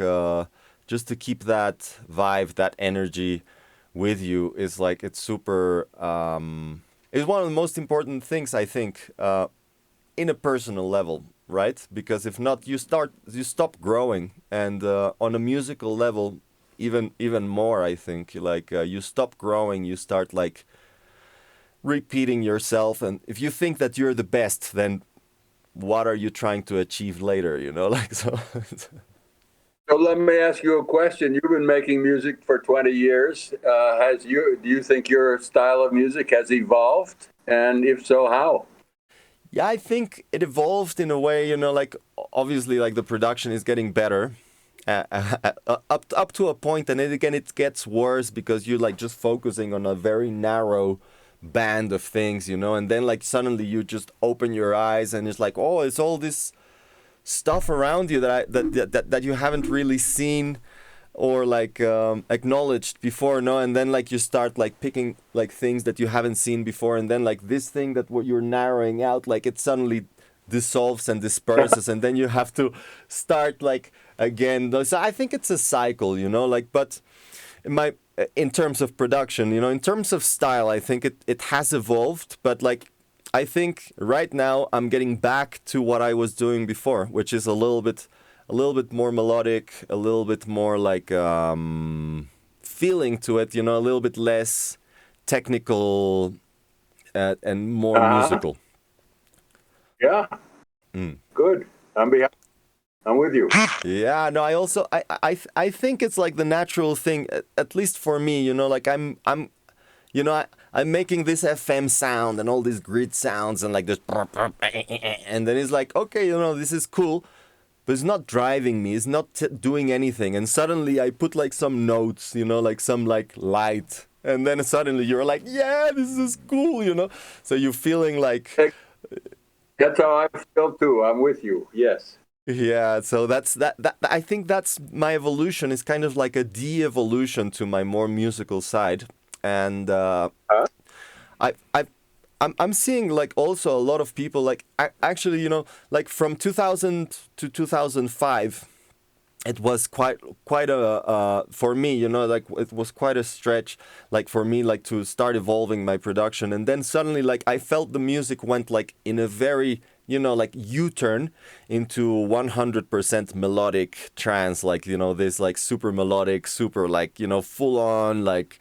S1: just to keep that vibe, that energy with you is like it's super. Is one of the most important things I think in a personal level, right? Because if not, you stop growing, and on a musical level, even more. I think like you stop growing, you start like repeating yourself, and if you think that you're the best, then what are you trying to achieve later, you know? Like, so
S2: So let me ask you a question. You've been making music for 20 years. Do you think your style of music has evolved? And if so, how?
S1: yeah, I think it evolved in a way, you know, like obviously like the production is getting better up to a point, and then again it gets worse because you're like just focusing on a very narrow band of things, you know, and then like suddenly you just open your eyes and it's like, oh, it's all this stuff around you that you haven't really seen or like acknowledged before, no? And then like you start like picking like things that you haven't seen before, and then like this thing that what you're narrowing out, like it suddenly dissolves and disperses, and then you have to start like again. So I think it's a cycle, you know, like, but in terms of production, you know, in terms of style, I think it has evolved, but like I think right now I'm getting back to what I was doing before, which is a little bit more melodic, a little bit more like feeling to it, you know, a little bit less technical and more
S2: Uh-huh.
S1: musical.
S2: Yeah.
S1: Mm.
S2: Good. I'm with you.
S1: Yeah, no, I also I think it's like the natural thing, at least for me, you know, like I'm you know, I'm making this FM sound and all these grid sounds and like this, and then it's like, okay, you know, this is cool, but it's not driving me. It's not doing anything. And suddenly I put like some notes, you know, like some like light and then suddenly you're like, yeah, this is cool, you know. So you're feeling like,
S2: That's how I feel too. I'm with you. Yes.
S1: yeah. So that. I think that's my evolution is kind of like a de-evolution to my more musical side, and
S2: Huh?
S1: I I'm seeing like also a lot of people like actually, you know, like from 2000 to 2005, it was quite a for me, you know, like it was quite a stretch, like for me, like to start evolving my production, and then suddenly like I felt the music went like in a very, you know, like U-turn into 100% melodic trance, like, you know, this like super melodic, super like, you know, full on like,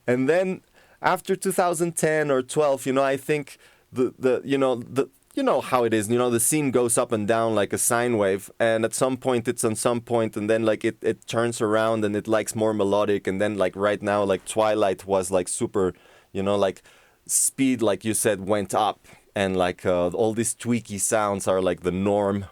S1: and then after 2010 or 12, you know, I think the you know the you know how it is, you know, the scene goes up and down like a sine wave, and at some point it's on some point, and then like it turns around and it likes more melodic, and then like right now like Twilight was like super, you know, like speed, like you said, went up, and like all these tweaky sounds are like the norm,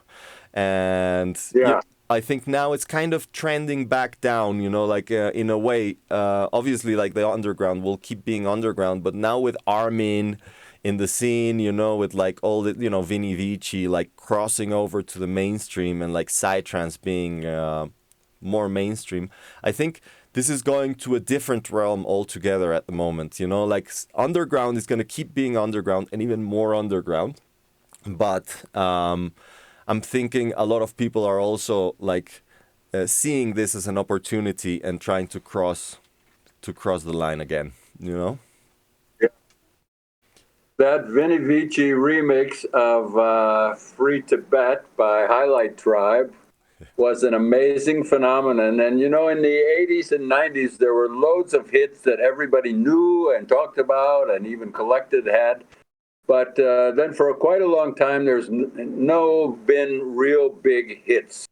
S1: and
S2: Yeah.
S1: I think now it's kind of trending back down, you know, like in a way. Obviously, like the underground will keep being underground, but now with Armin in the scene, you know, with like all the, you know, Vinny Vici like crossing over to the mainstream, and like psytrance being more mainstream, I think this is going to a different realm altogether at the moment. You know, like underground is going to keep being underground and even more underground, but I'm thinking a lot of people are also like seeing this as an opportunity and trying to cross the line again. You know?
S2: That Vinny Vici remix of Free Tibet by Highlight Tribe was an amazing phenomenon. And you know, in the 80s and 90s, there were loads of hits that everybody knew and talked about and even collected had. But then for quite a long time, there's no been real big hits.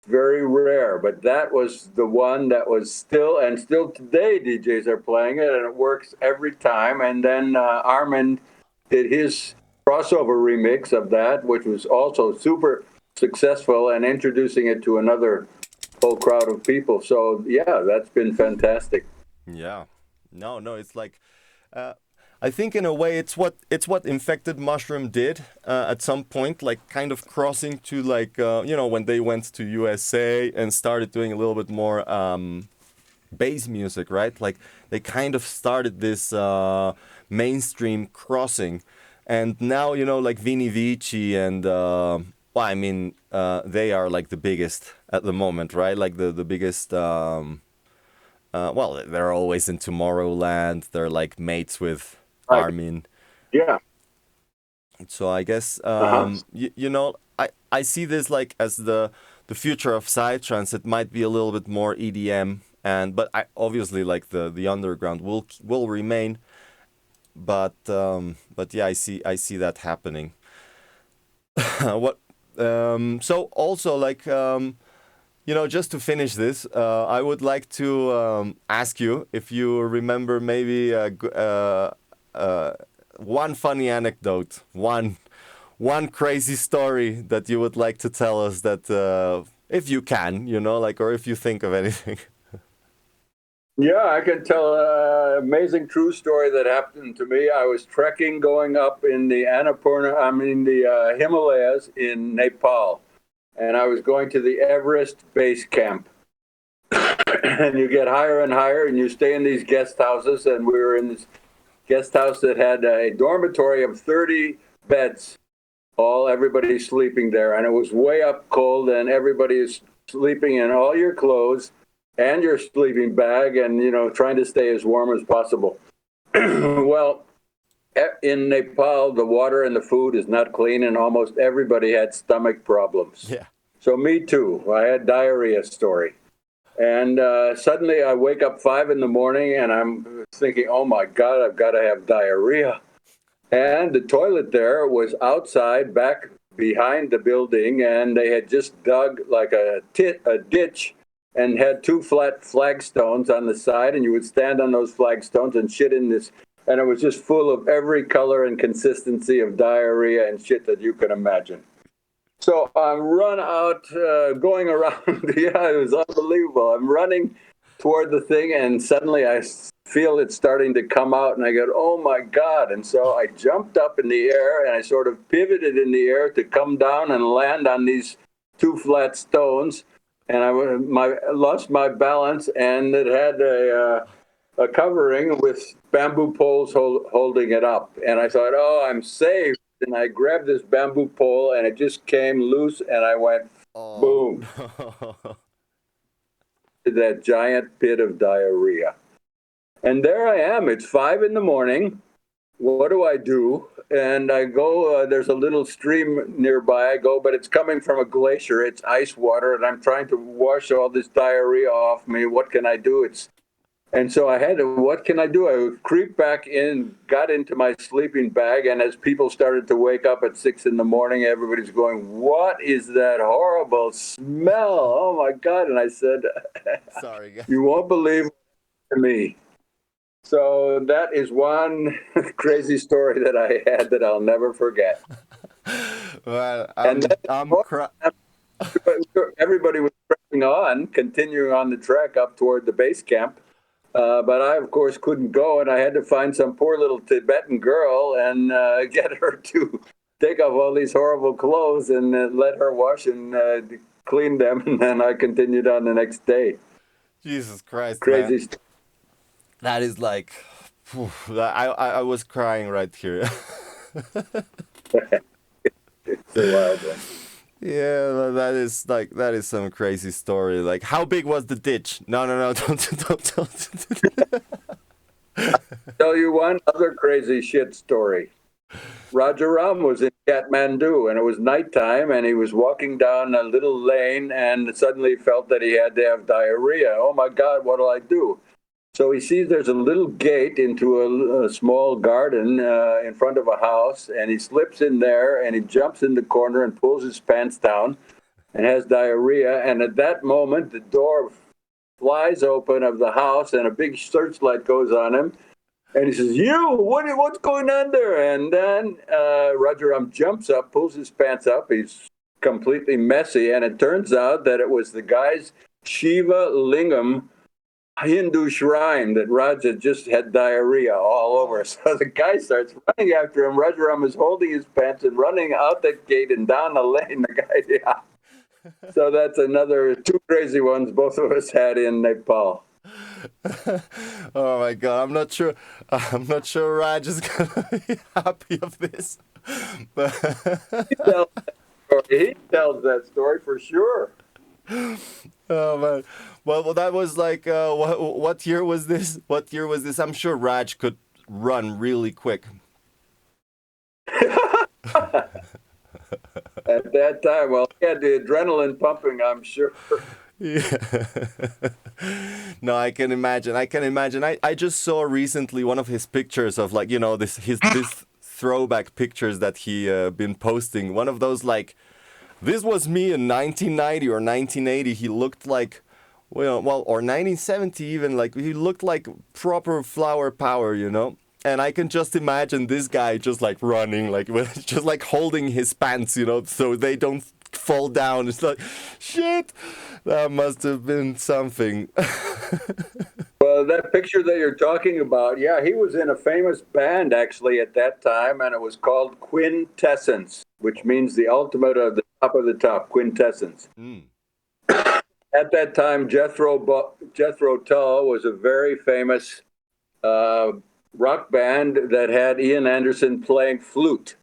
S2: Very rare, but that was the one that was still today DJs are playing it, and it works every time. And then Armin did his crossover remix of that, which was also super successful and introducing it to another whole crowd of people. So yeah, that's been fantastic.
S1: Yeah. No, it's like I think in a way it's what Infected Mushroom did at some point, like kind of crossing to like you know, when they went to USA and started doing a little bit more bass music, right? Like they kind of started this mainstream crossing, and now, you know, like Vini Vici and well, I mean, they are like the biggest at the moment, right? Like the biggest. Well, they're always in Tomorrowland. They're like mates with
S2: Right.
S1: Armin.
S2: Yeah.
S1: So I guess
S2: Uh-huh.
S1: you know, I see this like as the future of psytrance. It might be a little bit more EDM, and but I obviously like the underground will remain. But yeah, I see that happening. What so also like you know, just to finish this, I would like to ask you if you remember maybe one funny anecdote, one crazy story that you would like to tell us that if you can, you know, like, or if you think of anything.
S2: Yeah, I can tell an amazing true story that happened to me. I was trekking going up in the the Himalayas in Nepal, and I was going to the Everest base camp. And you get higher and higher, and you stay in these guest houses. And we were in this guest house that had a dormitory of 30 beds, everybody sleeping there, and it was way up cold, and everybody is sleeping in all your clothes and your sleeping bag, and you know, trying to stay as warm as possible. Well, in Nepal, the water and the food is not clean, and almost everybody had stomach problems.
S1: Yeah.
S2: So me too. I had diarrhea story. And suddenly I wake up 5 in the morning and I'm thinking, oh my God, I've got to have diarrhea. And the toilet there was outside, back behind the building, and they had just dug like a ditch and had two flat flagstones on the side, and you would stand on those flagstones and shit in this, and it was just full of every color and consistency of diarrhea and shit that you can imagine. So I'm run out, going around. Yeah, it was unbelievable. I'm running toward the thing, and suddenly I feel it starting to come out, and I go, oh my God. And so I jumped up in the air, and I sort of pivoted in the air to come down and land on these two flat stones. And lost my balance, and it had a covering with bamboo poles holding it up. And I thought, oh, I'm safe. And I grabbed this bamboo pole, and it just came loose, and I went,
S1: Oh,
S2: boom,
S1: no.
S2: to that giant pit of diarrhea. And there I am. It's 5 a.m. What do I do? And I go, there's a little stream nearby. I go, but it's coming from a glacier. It's ice water, and I'm trying to wash all this diarrhea off me. What can I do? And so I had to, what can I do? I creeped back in, got into my sleeping bag, and as people started to wake up at 6 a.m, everybody's going, what is that horrible smell? Oh my God. And I said,
S1: Sorry, guys.
S2: you won't believe me. So that is one crazy story that I had that I'll never forget.
S1: Well,
S2: And then
S1: I'm
S2: everybody was pressing on, continuing on the trek up toward the base camp. But I, of course, couldn't go, and I had to find some poor little Tibetan girl and get her to take off all these horrible clothes and let her wash and clean them. And then I continued on the next day.
S1: Jesus Christ, man.
S2: Crazy stuff.
S1: That is like, phew, I was crying right here.
S2: It's a wild one.
S1: Yeah, that is some crazy story. Like, how big was the ditch? No, don't.
S2: Tell you one other crazy shit story. Roger Ram was in Kathmandu, and it was nighttime, and he was walking down a little lane, and suddenly felt that he had to have diarrhea. Oh my God, what'll I do? So he sees there's a little gate into a small garden in front of a house, and he slips in there, and he jumps in the corner and pulls his pants down and has diarrhea. And at that moment, the door flies open of the house, and a big searchlight goes on him. And he says, what's going on there? And then Rajaram jumps up, pulls his pants up. He's completely messy. And it turns out that it was the guy's Shiva Lingam Hindu shrine that Raj had just had diarrhea all over. So the guy starts running after him. Rajaram is holding his pants and running out that gate and down the lane. The guy, yeah. So that's another two crazy ones both of us had in Nepal.
S1: Oh my God, I'm not sure Raj is gonna be happy of this. But
S2: He tells that story for sure.
S1: oh man. Well, that was like what year was this? What year was this? I'm sure Raj could run really quick.
S2: At that time, well, he had the adrenaline pumping, I'm sure.
S1: Yeah. No, I can imagine. I just saw recently one of his pictures of, like, you know, this throwback pictures that he been posting. One of those, like, this was me in 1990 or 1980. He looked like, well, or 1970 even. Like, he looked like proper flower power, you know. And I can just imagine this guy just like running, like just like holding his pants, you know, so they don't fall down. It's like, shit, that must have been something.
S2: Well, that picture that you're talking about, yeah, he was in a famous band actually at that time, and it was called Quintessence, which means the ultimate of the top, Quintessence.
S1: Mm.
S2: At that time, Jethro Tull was a very famous rock band that had Ian Anderson playing flute.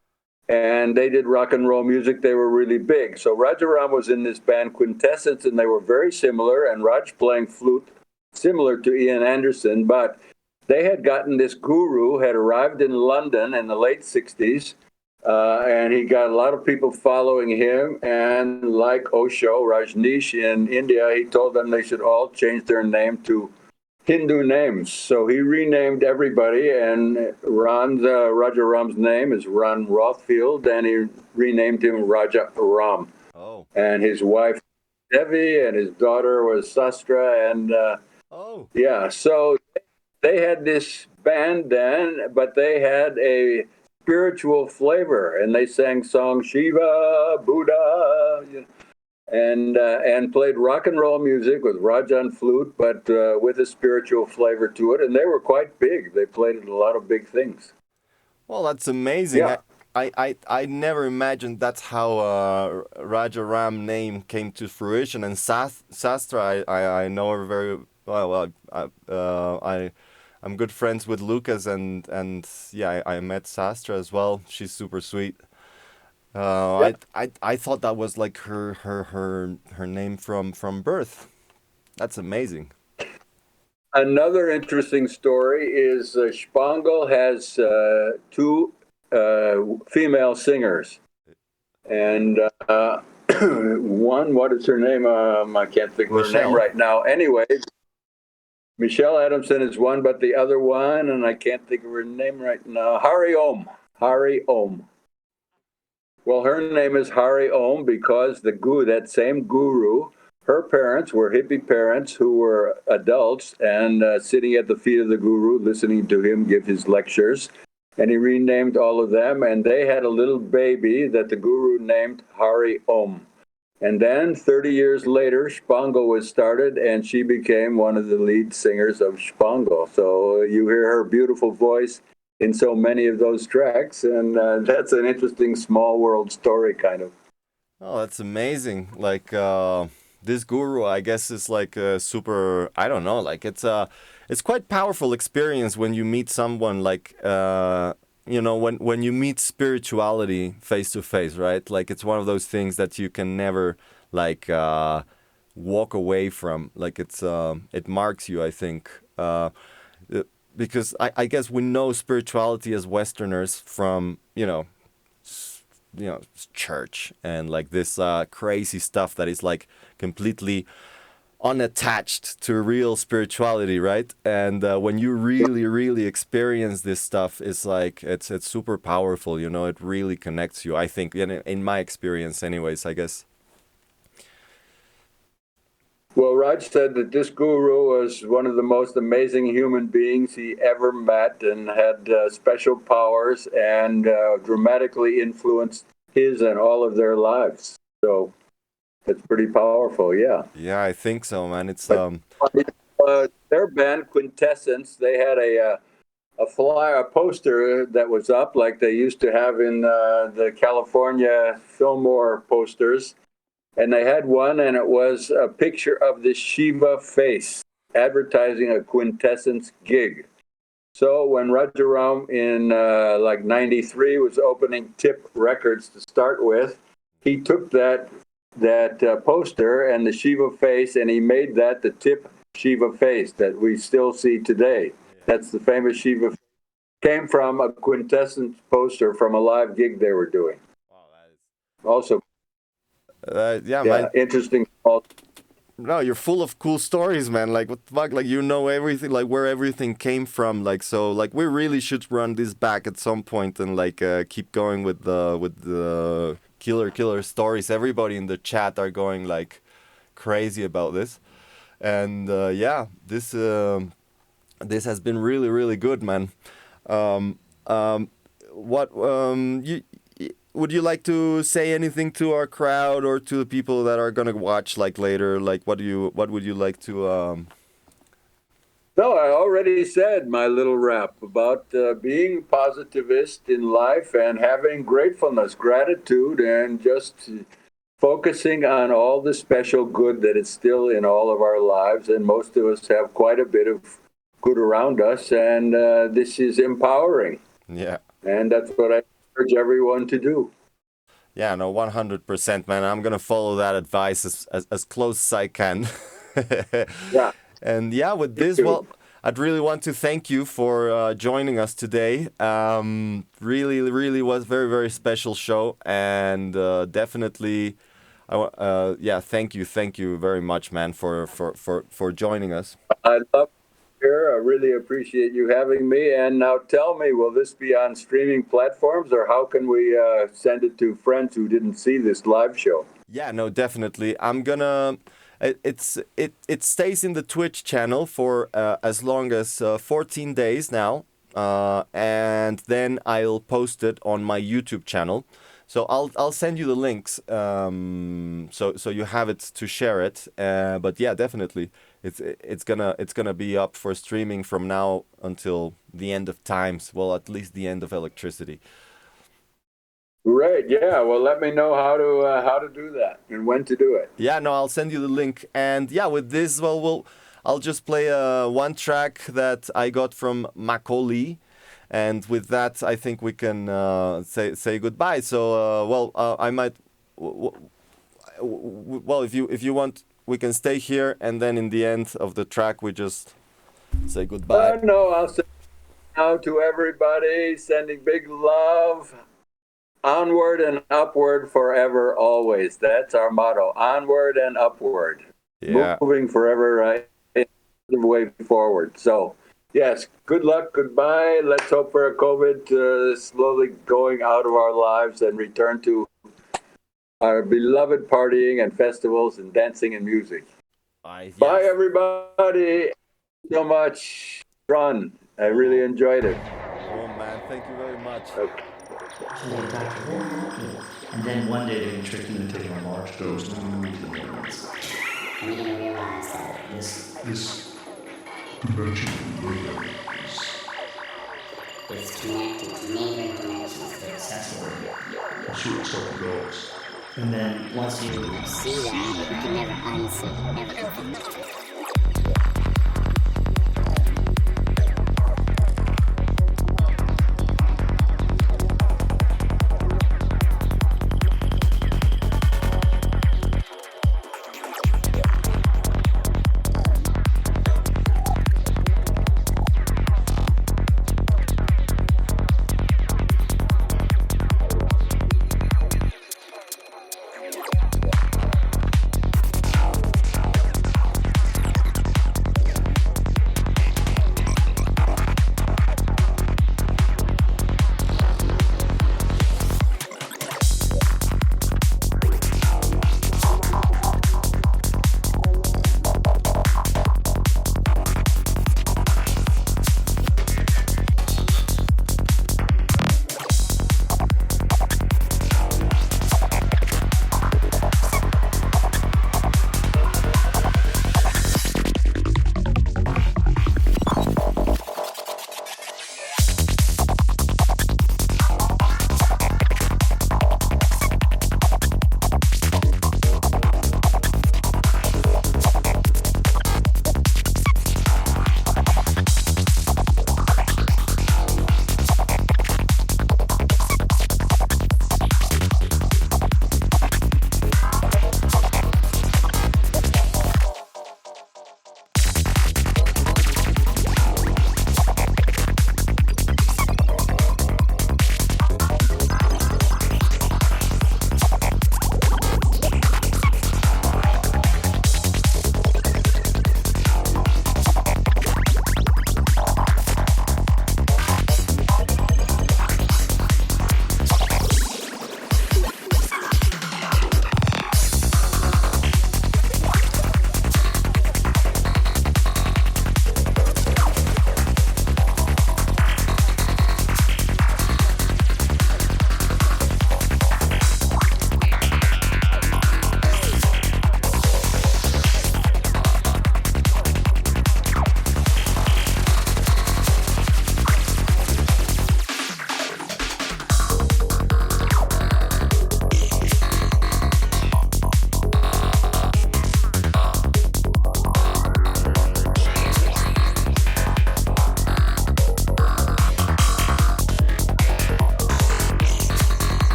S2: And they did rock and roll music. They were really big. So Rajaram was in this band Quintessence, and they were very similar. And Raj playing flute, similar to Ian Anderson. But they had gotten this guru, had arrived in London in the late 60s. And he got a lot of people following him. And like Osho, Rajneesh in India, he told them they should all change their name to Hindu names. So he renamed everybody, and Rajaram's name is Ron Rothfield, and he renamed him Raja Ram.
S1: Oh.
S2: And his wife Devi, and his daughter was Sastra, and yeah. So they had this band then, but they had a spiritual flavor, and they sang songs Shiva, Buddha, and played rock and roll music with Rajan flute, but with a spiritual flavor to it. And they were quite big. They played at a lot of big things.
S1: Well, that's amazing.
S2: Yeah.
S1: I never imagined that's how Raja Ram name came to fruition. And Sastra, I know her very well. I'm good friends with Lucas, and yeah, I met Sastra as well. She's super sweet.
S2: Yeah.
S1: I thought that was like her name from birth. That's amazing.
S2: Another interesting story is Spangle has two female singers. And one, what is her name? I can't think of her name
S1: Michelle.
S2: right now. Anyway, Michelle Adamson is one, but the other one, and I can't think of her name right now, Hari Om. Hari Om. Well, her name is Hari Om because that same guru, her parents were hippie parents who were adults and sitting at the feet of the guru, listening to him give his lectures. And he renamed all of them, and they had a little baby that the guru named Hari Om. And then 30 years later, Spangle was started, and she became one of the lead singers of Spangle. So you hear her beautiful voice in so many of those tracks, and that's an interesting small world story, kind of.
S1: Oh, that's amazing. Like this guru, I guess, is like a super. I don't know. Like it's quite powerful experience when you meet someone like when you meet spirituality face to face, right? Like it's one of those things that you can never like walk away from. Like it marks you, I think. Because I guess we know spirituality as Westerners from church and like this crazy stuff that is like completely unattached to real spirituality, right? And when you really experience this stuff, it's like it's super powerful. It really connects you. I think in my experience, anyways. I guess.
S2: Well, Raj said that this guru was one of the most amazing human beings he ever met and had special powers and dramatically influenced his and all of their lives. So it's pretty powerful, yeah.
S1: Yeah, I think so, man. It's
S2: their band Quintessence, they had a poster that was up like they used to have in the California Fillmore posters. And they had one, and it was a picture of the Shiva face advertising a Quintessence gig. So when Rajaram in like 93 was opening Tip Records to start with, he took that poster and the Shiva face, and he made that the Tip Shiva face that we still see today. That's the famous Shiva face. Came from a Quintessence poster from a live gig they were doing.
S1: wow, that is.
S2: Also,
S1: Yeah,
S2: yeah,
S1: man.
S2: interesting.
S1: No, you're full of cool stories, man. Like what the fuck? Like you know everything, like where everything came from. Like so, like we really should run this back at some point and like keep going with the killer stories. Everybody in the chat are going like crazy about this, and yeah, this has been really good, man. Um, what you would you like to say anything to our crowd or to the people that are gonna watch like later? Like what would you like to
S2: No, I already said my little rap about being positivist in life and having gratefulness, gratitude, and just focusing on all the special good that is still in all of our lives. And most of us have quite a bit of good around us, and this is empowering.
S1: yeah.
S2: And that's what I urge everyone to do.
S1: Yeah, no, 100%, man. I'm gonna follow that advice as close as I can.
S2: Yeah.
S1: And yeah, with
S2: Me
S1: this,
S2: too.
S1: well, I'd really want to thank you for joining us today. Really was very special show, and definitely, yeah, thank you very much, man, for joining us.
S2: I love here. I really appreciate you having me. And now tell me, will this be on streaming platforms, or how can we send it to friends who didn't see this live show?
S1: Yeah, no, definitely. I'm gonna. It stays in the Twitch channel for as long as 14 days now, and then I'll post it on my YouTube channel. So I'll send you the links, so you have it to share it. But yeah, definitely, it's gonna be up for streaming from now until the end of times. Well, at least the end of electricity.
S2: Great. Yeah. Well, let me know how to do that and when to do it.
S1: Yeah, no, I'll send you the link. And yeah, with this, well, I'll just play one track that I got from Macaulay. And with that, I think we can say goodbye. So, I might, well, if you want, we can stay here, and then in the end of the track, we just say goodbye.
S2: No, I'll send out to everybody, sending big love. Onward and upward forever, always. That's our motto. Onward and upward.
S1: Yeah.
S2: Moving forever in the way forward. So, yes, good luck, goodbye. Let's hope for a COVID slowly going out of our lives and return to our beloved partying and festivals and dancing and music.
S1: Yes.
S2: Bye, everybody. So much fun. I really enjoyed it.
S1: Oh, man, thank you very much.
S2: Okay.
S4: So they got to work, and then one day they can trick you into taking a large dose of milligrams.
S5: And you're gonna realize that
S6: This dimension of milligrams
S5: it's connected to neighboring dimensions.
S4: They're accessory.
S6: sort of psychedelics.
S4: And then once you
S5: See that, you can never unsee, never.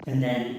S4: And then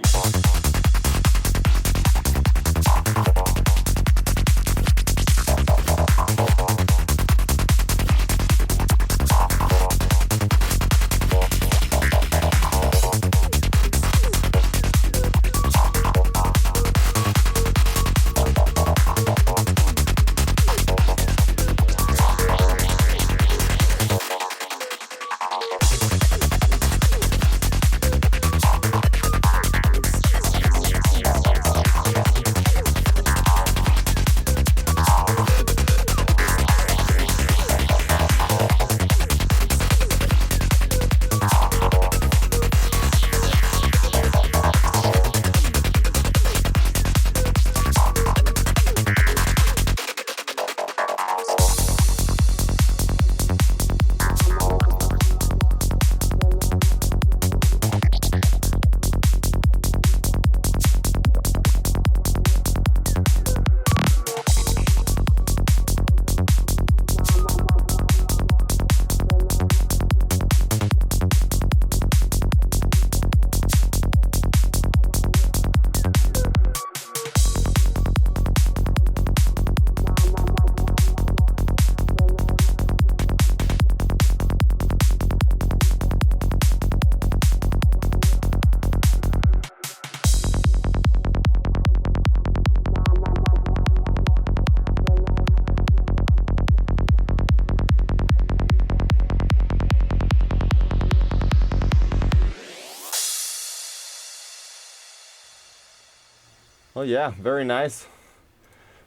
S1: Oh yeah, very nice.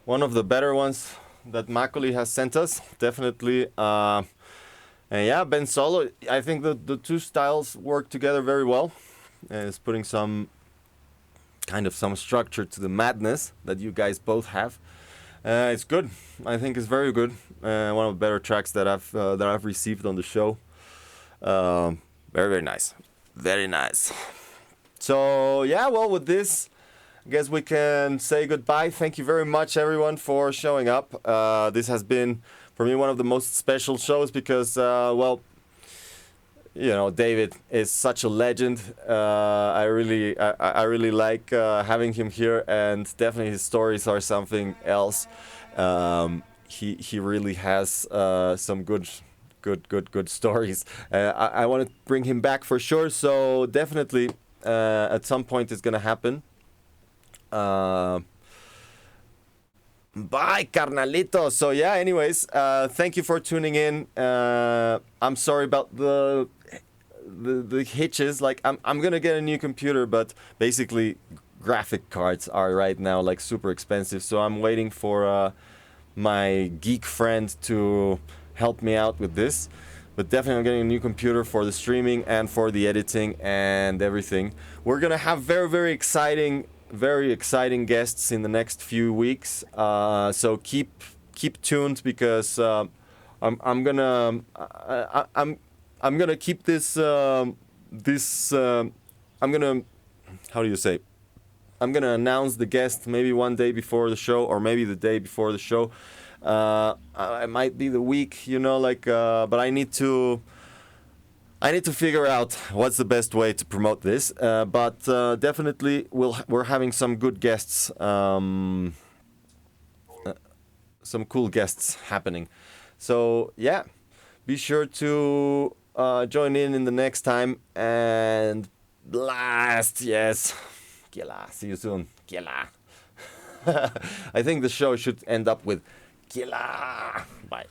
S1: One of the better ones that Makoli has sent us, definitely. And yeah, Ben Solo, I think the two styles work together very well. And it's putting some some structure to the madness that you guys both have. It's good. I think it's very good. One of the better tracks that I've received on the show. Very, very nice. Very nice. So yeah, well, with this, I guess we can say goodbye. Thank you very much, everyone, for showing up. This has been, for me, one of the most special shows because, well, you know, David is such a legend. I really like having him here, and definitely his stories are something else. He really has some good stories. I want to bring him back for sure. So definitely, at some point, it's gonna happen. Bye, carnalito. So yeah, anyways, thank you for tuning in. I'm sorry about the hitches. Like I'm gonna get a new computer, but basically graphic cards are right now like super expensive. So I'm waiting for my geek friend to help me out with this. But definitely I'm getting a new computer for the streaming and for the editing and everything. We're gonna have very exciting guests in the next few weeks. So keep tuned because I'm gonna keep this I'm gonna, how do you say? I'm gonna announce the guest maybe one day before the show or maybe the day before the show. It might be the week, you know, like. But I need to figure out what's the best way to promote this. But definitely, we're having some good guests, some cool guests happening. So yeah, be sure to join in the next time and blast. Yes, Kiela. See you soon, Kiela. I think the show should end up with Kiela. Bye.